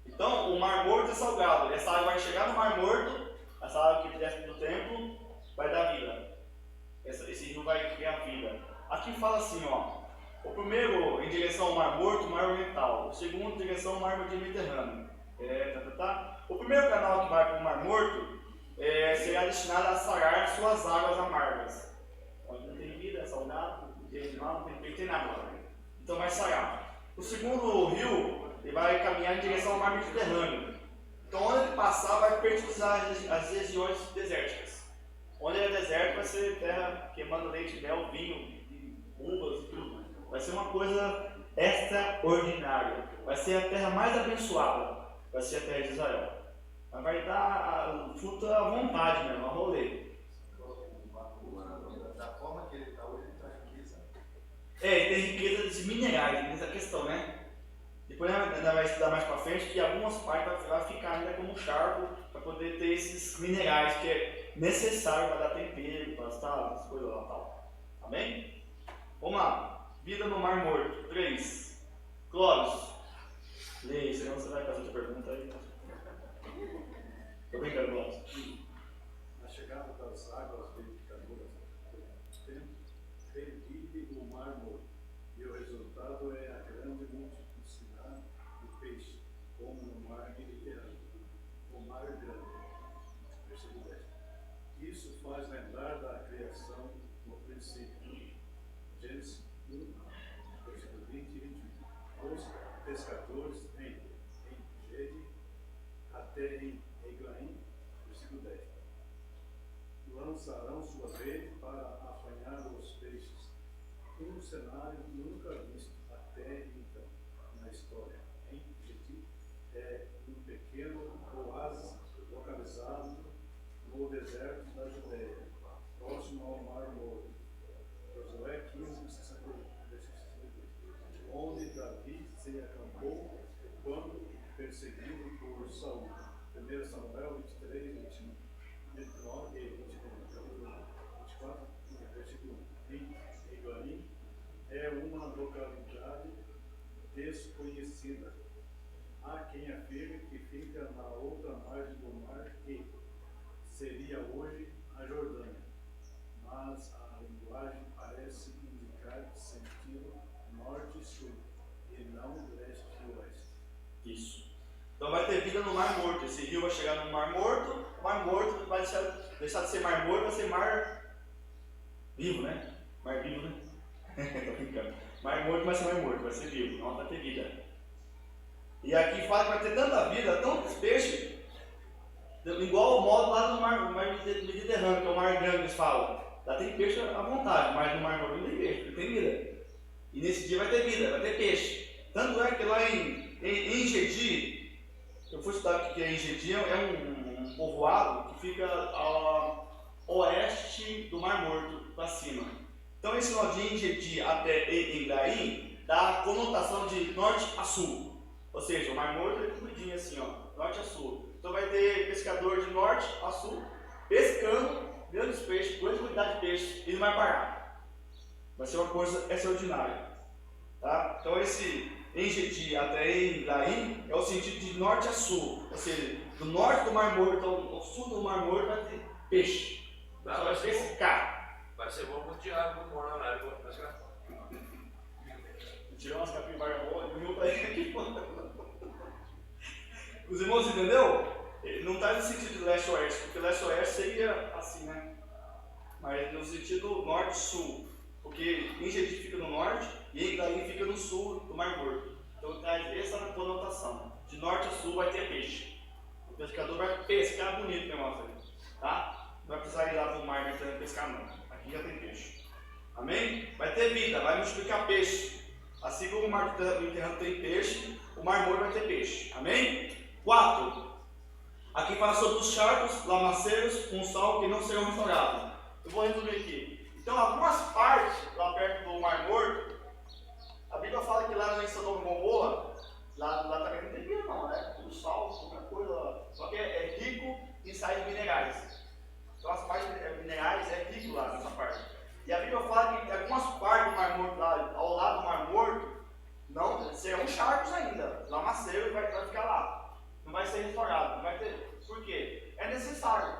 Então, o Mar Morto é salgado. Essa água vai chegar no Mar Morto, essa água que desce do templo vai dar vida. Esse rio vai criar vida. Aqui fala assim, ó. O primeiro em direção ao Mar Morto, o Mar Oriental. O segundo em direção ao Mar Mediterrâneo. O primeiro canal que vai para o Mar Morto será destinado a sarar suas águas amargas. Onde não tem vida, é salgado, não tem mal, não tem nada. Então vai sarar. O segundo rio, ele vai caminhar em direção ao Mar Mediterrâneo. Então onde ele passar vai fertilizar as regiões desérticas. Onde é deserto vai ser terra queimando leite, mel, vinho, uvas e tudo. Vai ser uma coisa extraordinária. Vai ser a terra mais abençoada. Vai ser a terra de Israel. Mas vai dar fruto à vontade mesmo, a rolê. Da forma que ele está hoje, ele traz riqueza. Ele tem riqueza de minerais, essa questão, né? Depois ainda vai estudar mais para frente que algumas partes vai ficar ainda como charco para poder ter esses minerais que é necessário para dar tempero, para essas coisas lá e tal. Amém? Vamos lá. Vida no Mar Morto. 3. Clóvis. Leia, senão você vai fazer outra pergunta aí. Tô brincando, Clóvis. A chegada das águas vivificadoras revide o Mar Morto, e o resultado é a grande multiplicidade de peixe, como no Mar Mediterrâneo, o Mar Grande. Versículo 10. Isso faz lembrar da criação no princípio. Gênesis 1, versículo 20 e 21. Os pescadores em Gede até em Eglaim, versículo 10. Lançarão sua rede para apanhar os peixes. Um cenário nunca visto até então na história. Em Gede é um pequeno oásis localizado no deserto da Judéia, próximo ao Mar Morto. Josué 15, 62, onde Davi se acampou quando perseguido por Saul. 1 Samuel 23, 29 e 24, versículo 20. Eglaim é uma localidade desconhecida. Há quem afirme que fica na outra margem do mar, que seria hoje a Jordânia, mas a linguagem parece indicar sentido norte e sul, e não leste e oeste. Isso. Então vai ter vida no Mar Morto. Esse rio vai chegar no Mar Morto. O Mar Morto vai deixar de ser Mar Morto, vai ser Mar Vivo, né? Mar Vivo, né? Tô brincando. Mar Morto vai ser Mar Morto, vai ser vivo, não vai ter vida. E aqui fala que vai ter tanta vida, tantos peixes, igual o modo lá no Mar Mediterrâneo, que é o Mar Grande, eles falam. Lá tem peixe à vontade, mas no Mar Morto não tem peixe, porque tem vida. E nesse dia vai ter vida, vai ter peixe. Tanto é que lá em Gedi, eu fui estudar o que é Gedi, é um povoado que fica a oeste do Mar Morto, para cima. Então esse nó de Gedi até Eglaim dá a conotação de norte a sul. Ou seja, o Mar Morto é compridinho assim, ó, norte a sul. Então vai ter pescador de norte a sul, pescando grandes peixes, grande quantidade de peixes, e não vai parar. Vai ser uma coisa extraordinária. Tá? Então esse Engedi até Eglaim é o sentido de norte a sul. Ou seja, do norte do Mar Morto ao sul do Mar Morto vai ter peixe. Vai pescar. Vai ser bom pro Thiago, vou morar na área, vou pescar. Tirar umas capivaras boas e um pra ele aqui. Os irmãos, entendeu? Não está no sentido de leste-oeste, porque leste-oeste seria assim, né? Mas no sentido norte-sul. Porque Engedi fica no norte e Eglaim fica no sul do Mar Morto. Então traz essa conotação. De norte a sul vai ter peixe. O pescador vai pescar bonito, meu irmão. Tá? Não vai precisar ir lá para o mar tentando pescar, não. Aqui já tem peixe. Amém? Vai ter vida, vai multiplicar peixe. Assim como o Mar Mediterrâneo tem peixe, o Mar Morto vai ter peixe. Amém? 4. Aqui fala sobre os charcos, lamaceiros, com sal que não serão restaurados. Eu vou resumir aqui. Então, algumas partes lá perto do Mar Morto, a Bíblia fala que lá em Sodoma e Gomorra, lá também não tem vida não, né? Tudo sal, qualquer coisa lá. Só que é rico Não, serão charcos ainda, lamaceiro vai ficar lá. Não vai ser restaurado, não vai ter. Por quê? É necessário.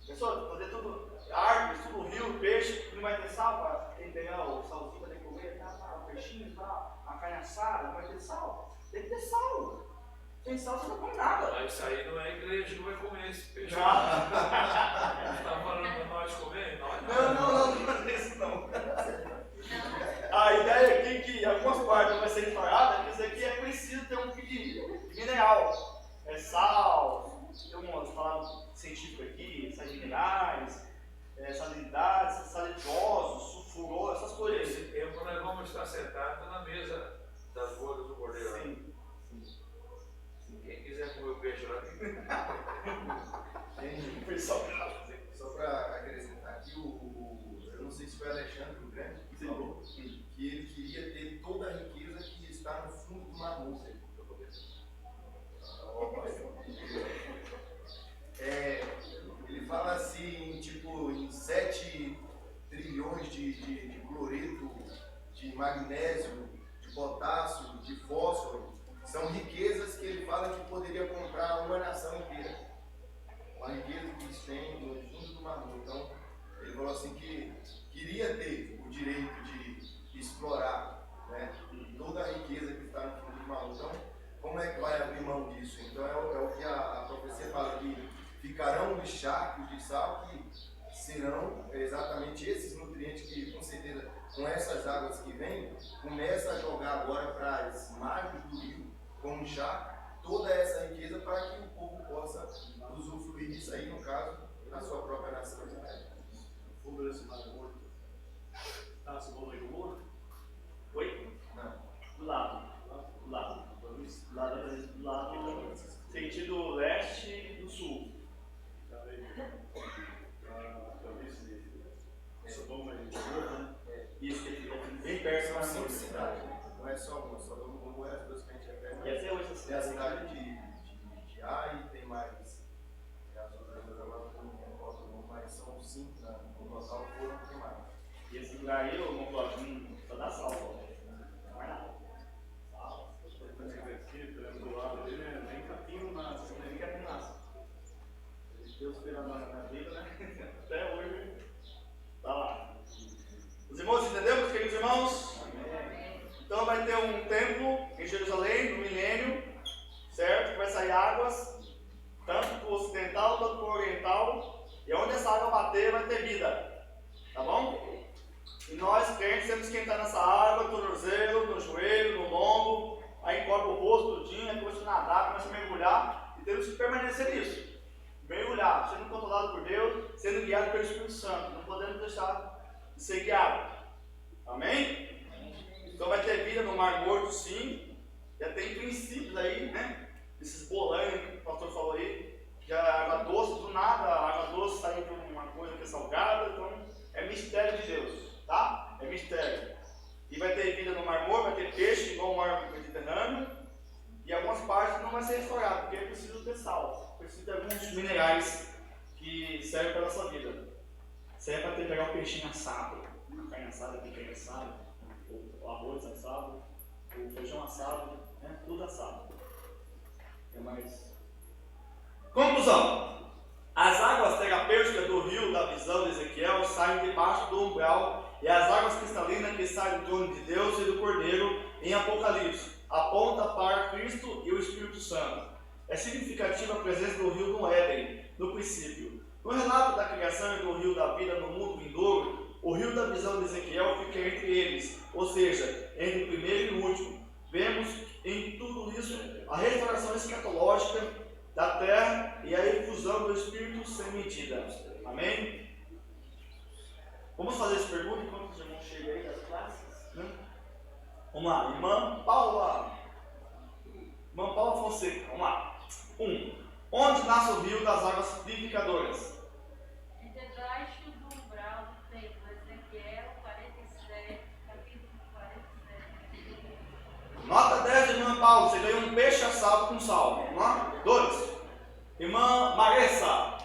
Pessoal, fazer tudo, árvores, tudo rio, peixe, não vai ter sal para quem pegar o salzinho para comer, tá, o peixinho, tá, a carne assada, não vai ter sal. Tem que ter sal. Sem sal você não come nada. Mas isso aí não é a igreja que vai comer esse peixe. Não. Você está falando para nós comer? Não é isso não. A ideia aqui é que algumas partes vai ser restaurada, mas aqui é preciso ter um pouco de mineral. É sal, tem umas palavras científicas aqui, sais minerais, salinidades, salitrosos, sulfurosos, essas coisas. Nesse tempo nós vamos estar sentados na mesa das bodas do Cordeiro. Sim. Quem quiser comer o peixe lá, Só para acrescentar aqui, eu não sei se foi Alexandre o Grande que falou que ele queria ter toda a riqueza que está no fundo do Mar Morto. Ele fala assim, tipo, em 7 trilhões de cloreto, de magnésio, de potássio, de fósforo. São riquezas que ele fala que poderia comprar uma nação inteira. Uma riqueza que eles têm no fundo do Mar Morto. Então, ele falou assim que queria ter o direito de explorar, né, toda a riqueza que está no fundo do Mar Morto. Então, como é que vai abrir mão disso? Então, é o que a profecia fala, que ficarão os charcos de sal que serão exatamente esses nutrientes que, com certeza, com essas águas que vêm, começa a jogar agora para as margens do rio, como charco, toda essa riqueza para que o povo possa usufruir disso aí, no caso, na sua própria nação de Israel. O fundo desse Mar Morto está se movendo morto? Oi? Não. Do lado. Do lado, sentido leste e do sul. Sodoma e Gomorra, né? Isso, que fica bem perto do Mar São Morto. 5 cidades, não é só uma, só Sodoma e Gomorra é as duas que a gente refere. E essa é outra Tem a cidade. cidade de Ai, tem mais as outras duas agora, eu não me recordo o nome, mas são 5 no total, foram que mais. E esse lugar aí, eu vou só dá sal, não é nada. Sal, essas coisas. Do lado dele é bem capinho nasce. Nem que nasce. Deus esperando na vida, né? Até hoje, tá lá. Os irmãos, entendemos, queridos irmãos? Então vai ter um templo em Jerusalém, no milênio, certo? Que vai sair águas, tanto para o ocidental quanto para o oriental. E onde essa água bater, vai ter vida. Tá bom? E nós, crentes, temos que entrar nessa água, no tornozelo, no joelho, no lombo. Aí encobre o rosto, tudinho, começa a nadar, começa a mergulhar. E temos que permanecer nisso. Mergulhar, sendo controlado por Deus, sendo guiado pelo Espírito Santo. Não podemos deixar de ser guiado. Amém? Então vai ter vida no Mar Morto, sim. Já tem princípios aí, né? Esses bolanhos que o pastor falou aí. Já água doce, do nada, a água doce saiu de uma coisa que é salgada. Então é mistério de Deus, tá? É mistério. E vai ter vida no Mar Morto, vai ter peixe igual o Mar Mediterrâneo. E algumas partes não vai ser restaurado, porque é preciso ter sal. Precisa de alguns minerais que servem para a nossa vida. Serve para pegar o peixinho assado, a carne assada, picanha assada, o arroz assado, o feijão assado, né? Tudo assado. É mais. Conclusão. As águas terapêuticas do rio da visão de Ezequiel saem debaixo do umbral, e as águas cristalinas que saem do trono de Deus e do Cordeiro em Apocalipse aponta para Cristo e o Espírito Santo. É significativa a presença do rio no Éden, no princípio. No relato da criação e do rio da vida no mundo vindouro, o rio da visão de Ezequiel fica entre eles, ou seja, entre o primeiro e o último. Vemos em tudo isso a restauração escatológica da terra e a efusão do Espírito sem medida. Amém? Vamos fazer essa pergunta enquanto os irmãos chegam aí das classes? Né? Vamos lá, irmã Paula. Irmã Paula Fonseca, vamos lá. 1. Onde nasce o rio das águas vivificadoras? Debaixo do umbral do templo, Ezequiel 47, capítulo 47. Nota 10, irmã Paula, você ganhou um peixe assado com sal. Vamos lá? 2. Irmã Maressa,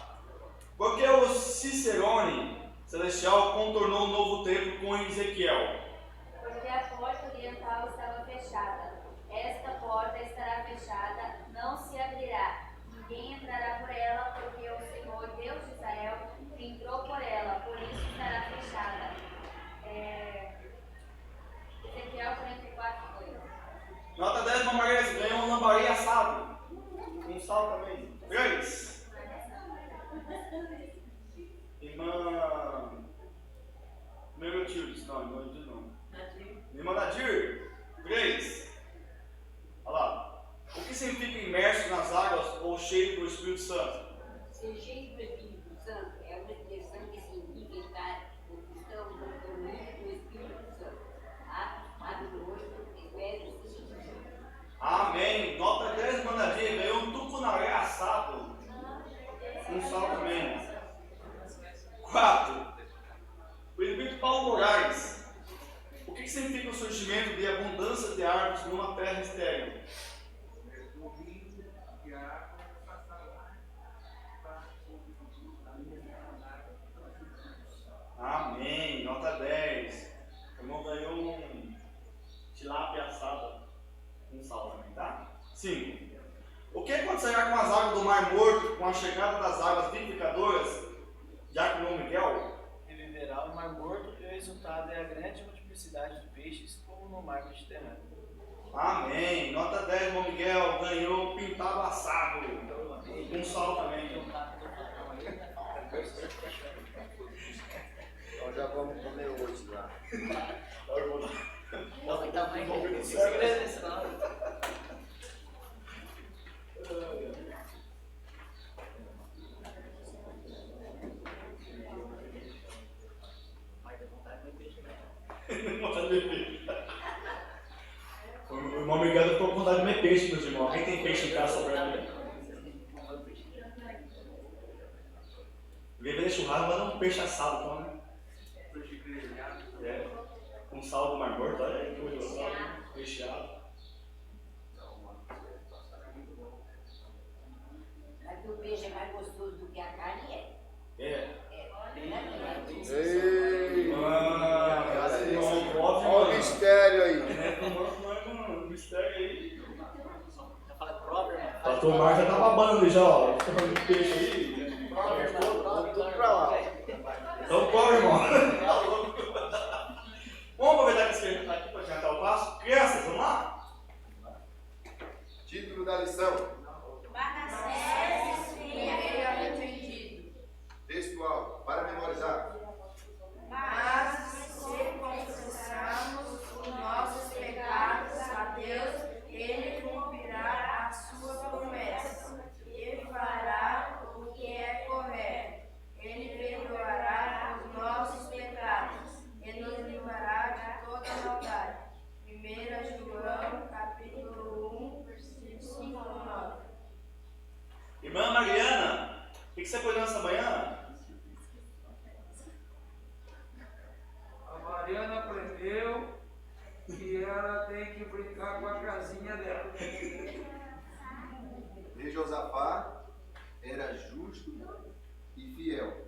por que o Cicerone celestial contornou o novo templo com Ezequiel? Porque a porta oriental não. Irmã Nadir, 3. Olha lá. O que significa imerso nas águas ou cheio do Espírito Santo? Ser cheio do Espírito Santo é uma expressão que significa estar no cristão no domínio do Espírito Santo. Atos 4:8, Efésios 5:5. Amém. Nota 10, irmã Nadir, ganhou um tucunaré assado. Um sal também. 4. O Espírito Paulo Moraes. O que significa o surgimento de abundância de árvores numa terra estéril? Amém. Nota 10. O irmão ganhou um tilápia assada com sal também, tá? 5. O que acontecerá com as águas do Mar Morto com a chegada das águas vivificadoras? Diácono Miguel? Viverá o Mar Morto e o resultado é a grande multiplicidade de peixes como no mar Mediterrâneo. Amém. Nota 10, irmão Miguel ganhou pintado assado com sal também. Nós já vamos comer hoje lá. Não, tá mais segredo esse não. O irmão Miguel ficou com vontade de comer peixe, meus irmãos. Quem tem peixe em casa sobrando aí? Alguém vai deixar churrasco, mas um peixe assado, então, né? É. Com sal do Mar Morto, olha aí que coisa recheado. Mas o peixe é mais gostoso do que a carne é. É. Ei! Olha o mistério aí. Um mistério aí. O Pastor Marcos já tá babando ali já, ó. Tá falando de peixe aí. Tudo pra lá. Então corre, irmão. Vamos aproveitar que você está aqui para adiantar o passo. Crianças, vamos lá? Título da lição. Manassés, entendido. Textual. Para memorizar. Mas se confessarmos os nossos pecados a Deus, Ele cumprirá a sua promessa e fará o que é correto. Ele perdoará os nossos pecados e nos livrará de toda maldade. 1 João, capítulo 1, versículo 5 a 9. Irmã Mariana, o que você foi nessa manhã? A Mariana aprendeu que ela tem que brincar com a casinha dela. E Josafá era justo e fiel.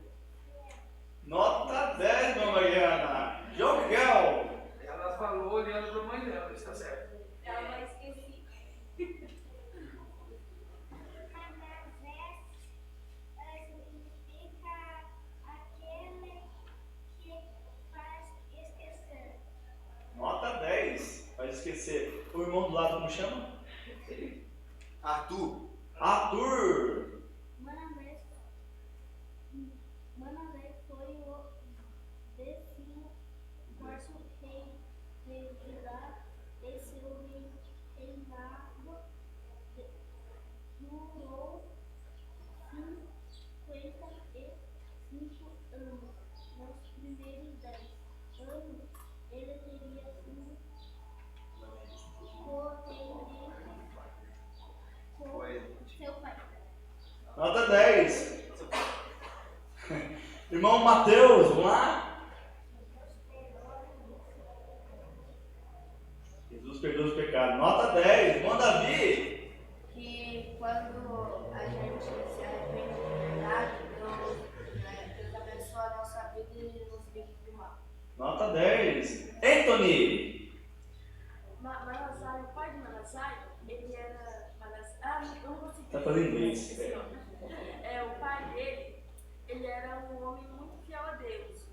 Nota 10, irmã Mariana. João Miguel. Ela falou olhando para a mãe dela, está certo? Eu não esqueci. Significa aquele que faz esquecer. Nota 10. Faz esquecer. O irmão do lado como chama? Arthur. Arthur. Manasés foi o 14º rei de Judá e seu reinado durou 55 anos. Nos primeiros 10 anos, ele teria sido com seu pai. Nota 10. Irmão Mateus, vamos lá? Jesus perdoa os pecados. Nota 10. Irmão Davi. Que quando a gente se arrepende de verdade, Deus abençoa a nossa vida e nos livra do mal. Nota 10. Anthony. Manassai, o pai de Manassai, ele era. Não consegui. Tá falando inglês. O pai dele, ele era um homem muito fiel a Deus.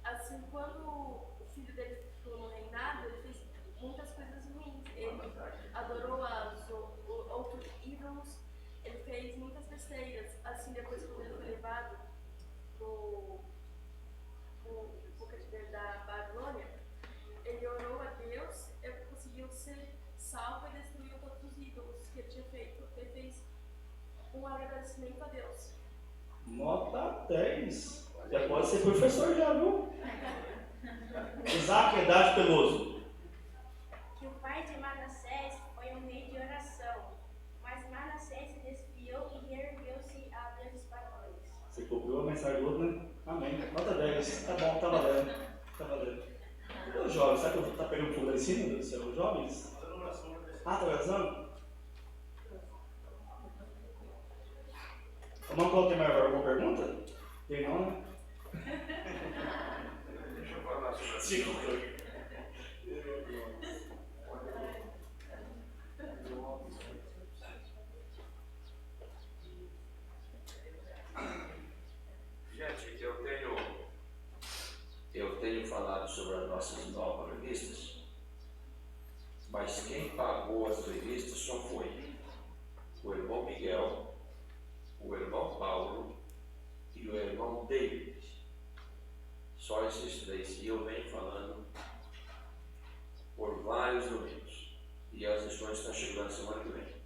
Assim, quando o filho dele ficou no reinado, ele fez muitas coisas ruins. Ele adorou outros ídolos, ele fez muitas besteiras. Assim, depois quando ele foi levado pro cativeiro da Babilônia, um agradecimento a Deus. Nota 10. Já pode ser professor já, viu? Isaac, idade Peloso. Que o pai de Manassés foi um rei de oração, mas Manassés se desviou e reergueu-se a deuses pagãos. Você copiou a mensagem do outro, né? Amém. Nota 10. Tá bom, tá valendo. Tá valendo. E os jovens? Será que tá pegando fogo lá em cima, Deus do céu? Os jovens? Ah, tá oração? Vamos colocar mais alguma pergunta? Tem não, né? Deixa eu falar sobre Sim, Gente, eu tenho falado sobre as nossas 9 revistas, mas quem pagou as revistas só foi o irmão Miguel, o irmão Paulo e o irmão David. Só esses 3. E eu venho falando por vários domingos. E as lições estão chegando semana que vem.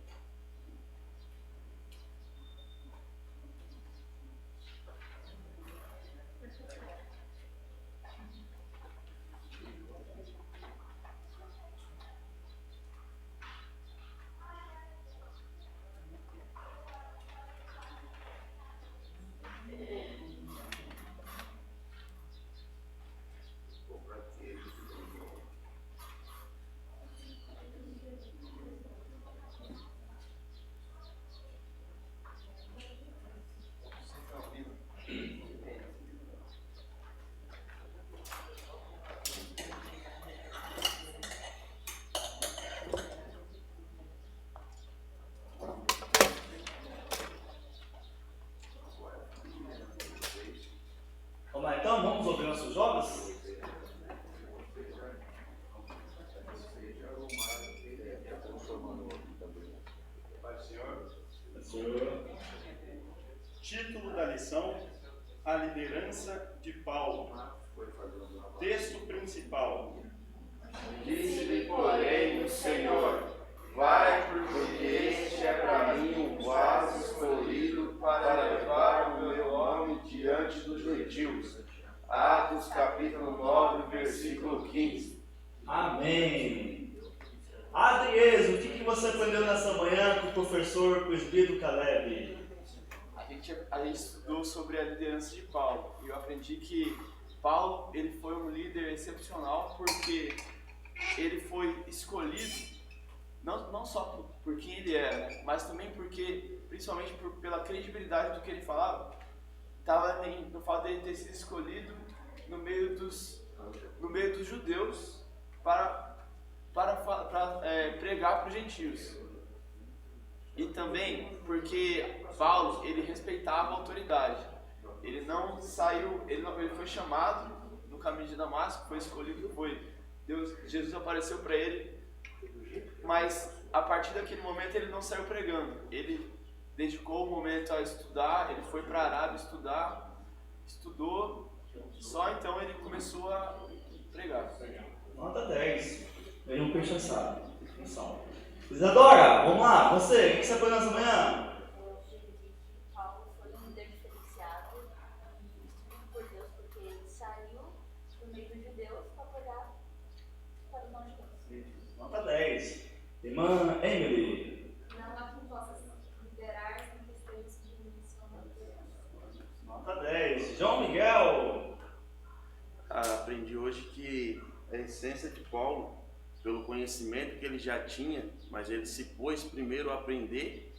Vamos lá então, vamos ouvir nossos jovens? Pai Senhor. Senhor. Título da lição: A liderança de Paulo. Texto principal. Disse-lhe, porém, o Senhor: vai, porque este é para mim um vaso escolhido para levar o meu nome diante dos gentios. Atos capítulo 9, versículo 15. Amém. Adrieso, o que você aprendeu nessa manhã com o professor presbítero Caleb? A gente estudou sobre a liderança de Paulo. E eu aprendi que Paulo ele foi um líder excepcional porque ele foi escolhido não só por quem ele era, mas também porque, principalmente pela credibilidade do que ele falava, estava no fato dele ter sido escolhido no meio dos judeus para pregar para os gentios. E também porque Paulo ele respeitava a autoridade. Ele não saiu, ele foi chamado no caminho de Damasco, foi escolhido, Jesus apareceu para ele, mas a partir daquele momento ele não saiu pregando. Ele dedicou o momento a estudar, ele foi para a Arábia estudar, estudou, só então ele começou a pregar. Nota 10. Veio um peixe assado. Isadora, vamos lá. Você, o que você aprendeu nessa manhã? Paulo foi um líder diferenciado por Deus, porque ele saiu do meio dos judeus para pregar para os não-judeus. Nota 10. Irmã Emily. Não há quem possa liderar em questões de missão natural. Nota 10. João Miguel. Aprendi hoje que a essência de Paulo, pelo conhecimento que ele já tinha, mas ele se pôs primeiro a aprender,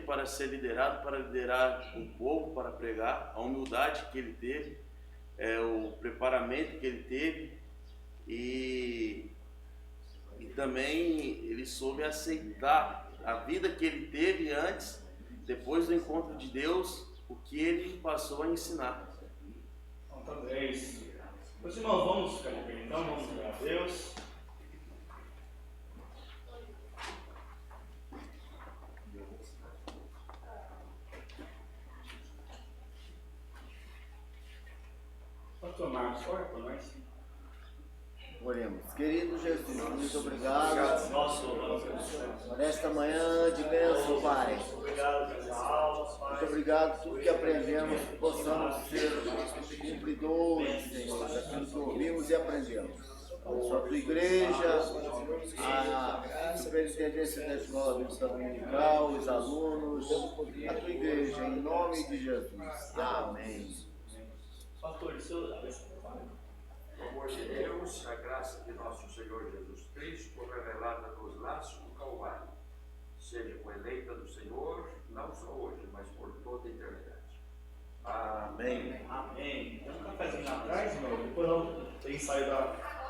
para ser liderado, para liderar um povo, para pregar, a humildade que ele teve, o preparamento que ele teve e também ele soube aceitar a vida que ele teve antes, depois do encontro de Deus, o que ele passou a ensinar. Nota 10. Meus irmãos, vamos ficar de pé então, vamos orar a Deus. Pastor Marcos, ora por nós. Oremos. Querido Jesus, muito obrigado por esta manhã de bênção, Pai. Muito obrigado por tudo que aprendemos, que possamos ser cumpridores, Senhor, daquilo que ouvimos e aprendemos. Só a tua igreja, a superintendência da escola bíblica dominical, os alunos, a tua igreja, em nome de Jesus. Amém. Pastor, o amor de Deus, a graça de nosso Senhor Jesus Cristo, revelada nos laços do Calvário, seja com a eleita do Senhor, não só hoje, mas por toda a eternidade. Amém. Amém. Tem um cafezinho lá atrás, meu. Depois eu tenho que sair da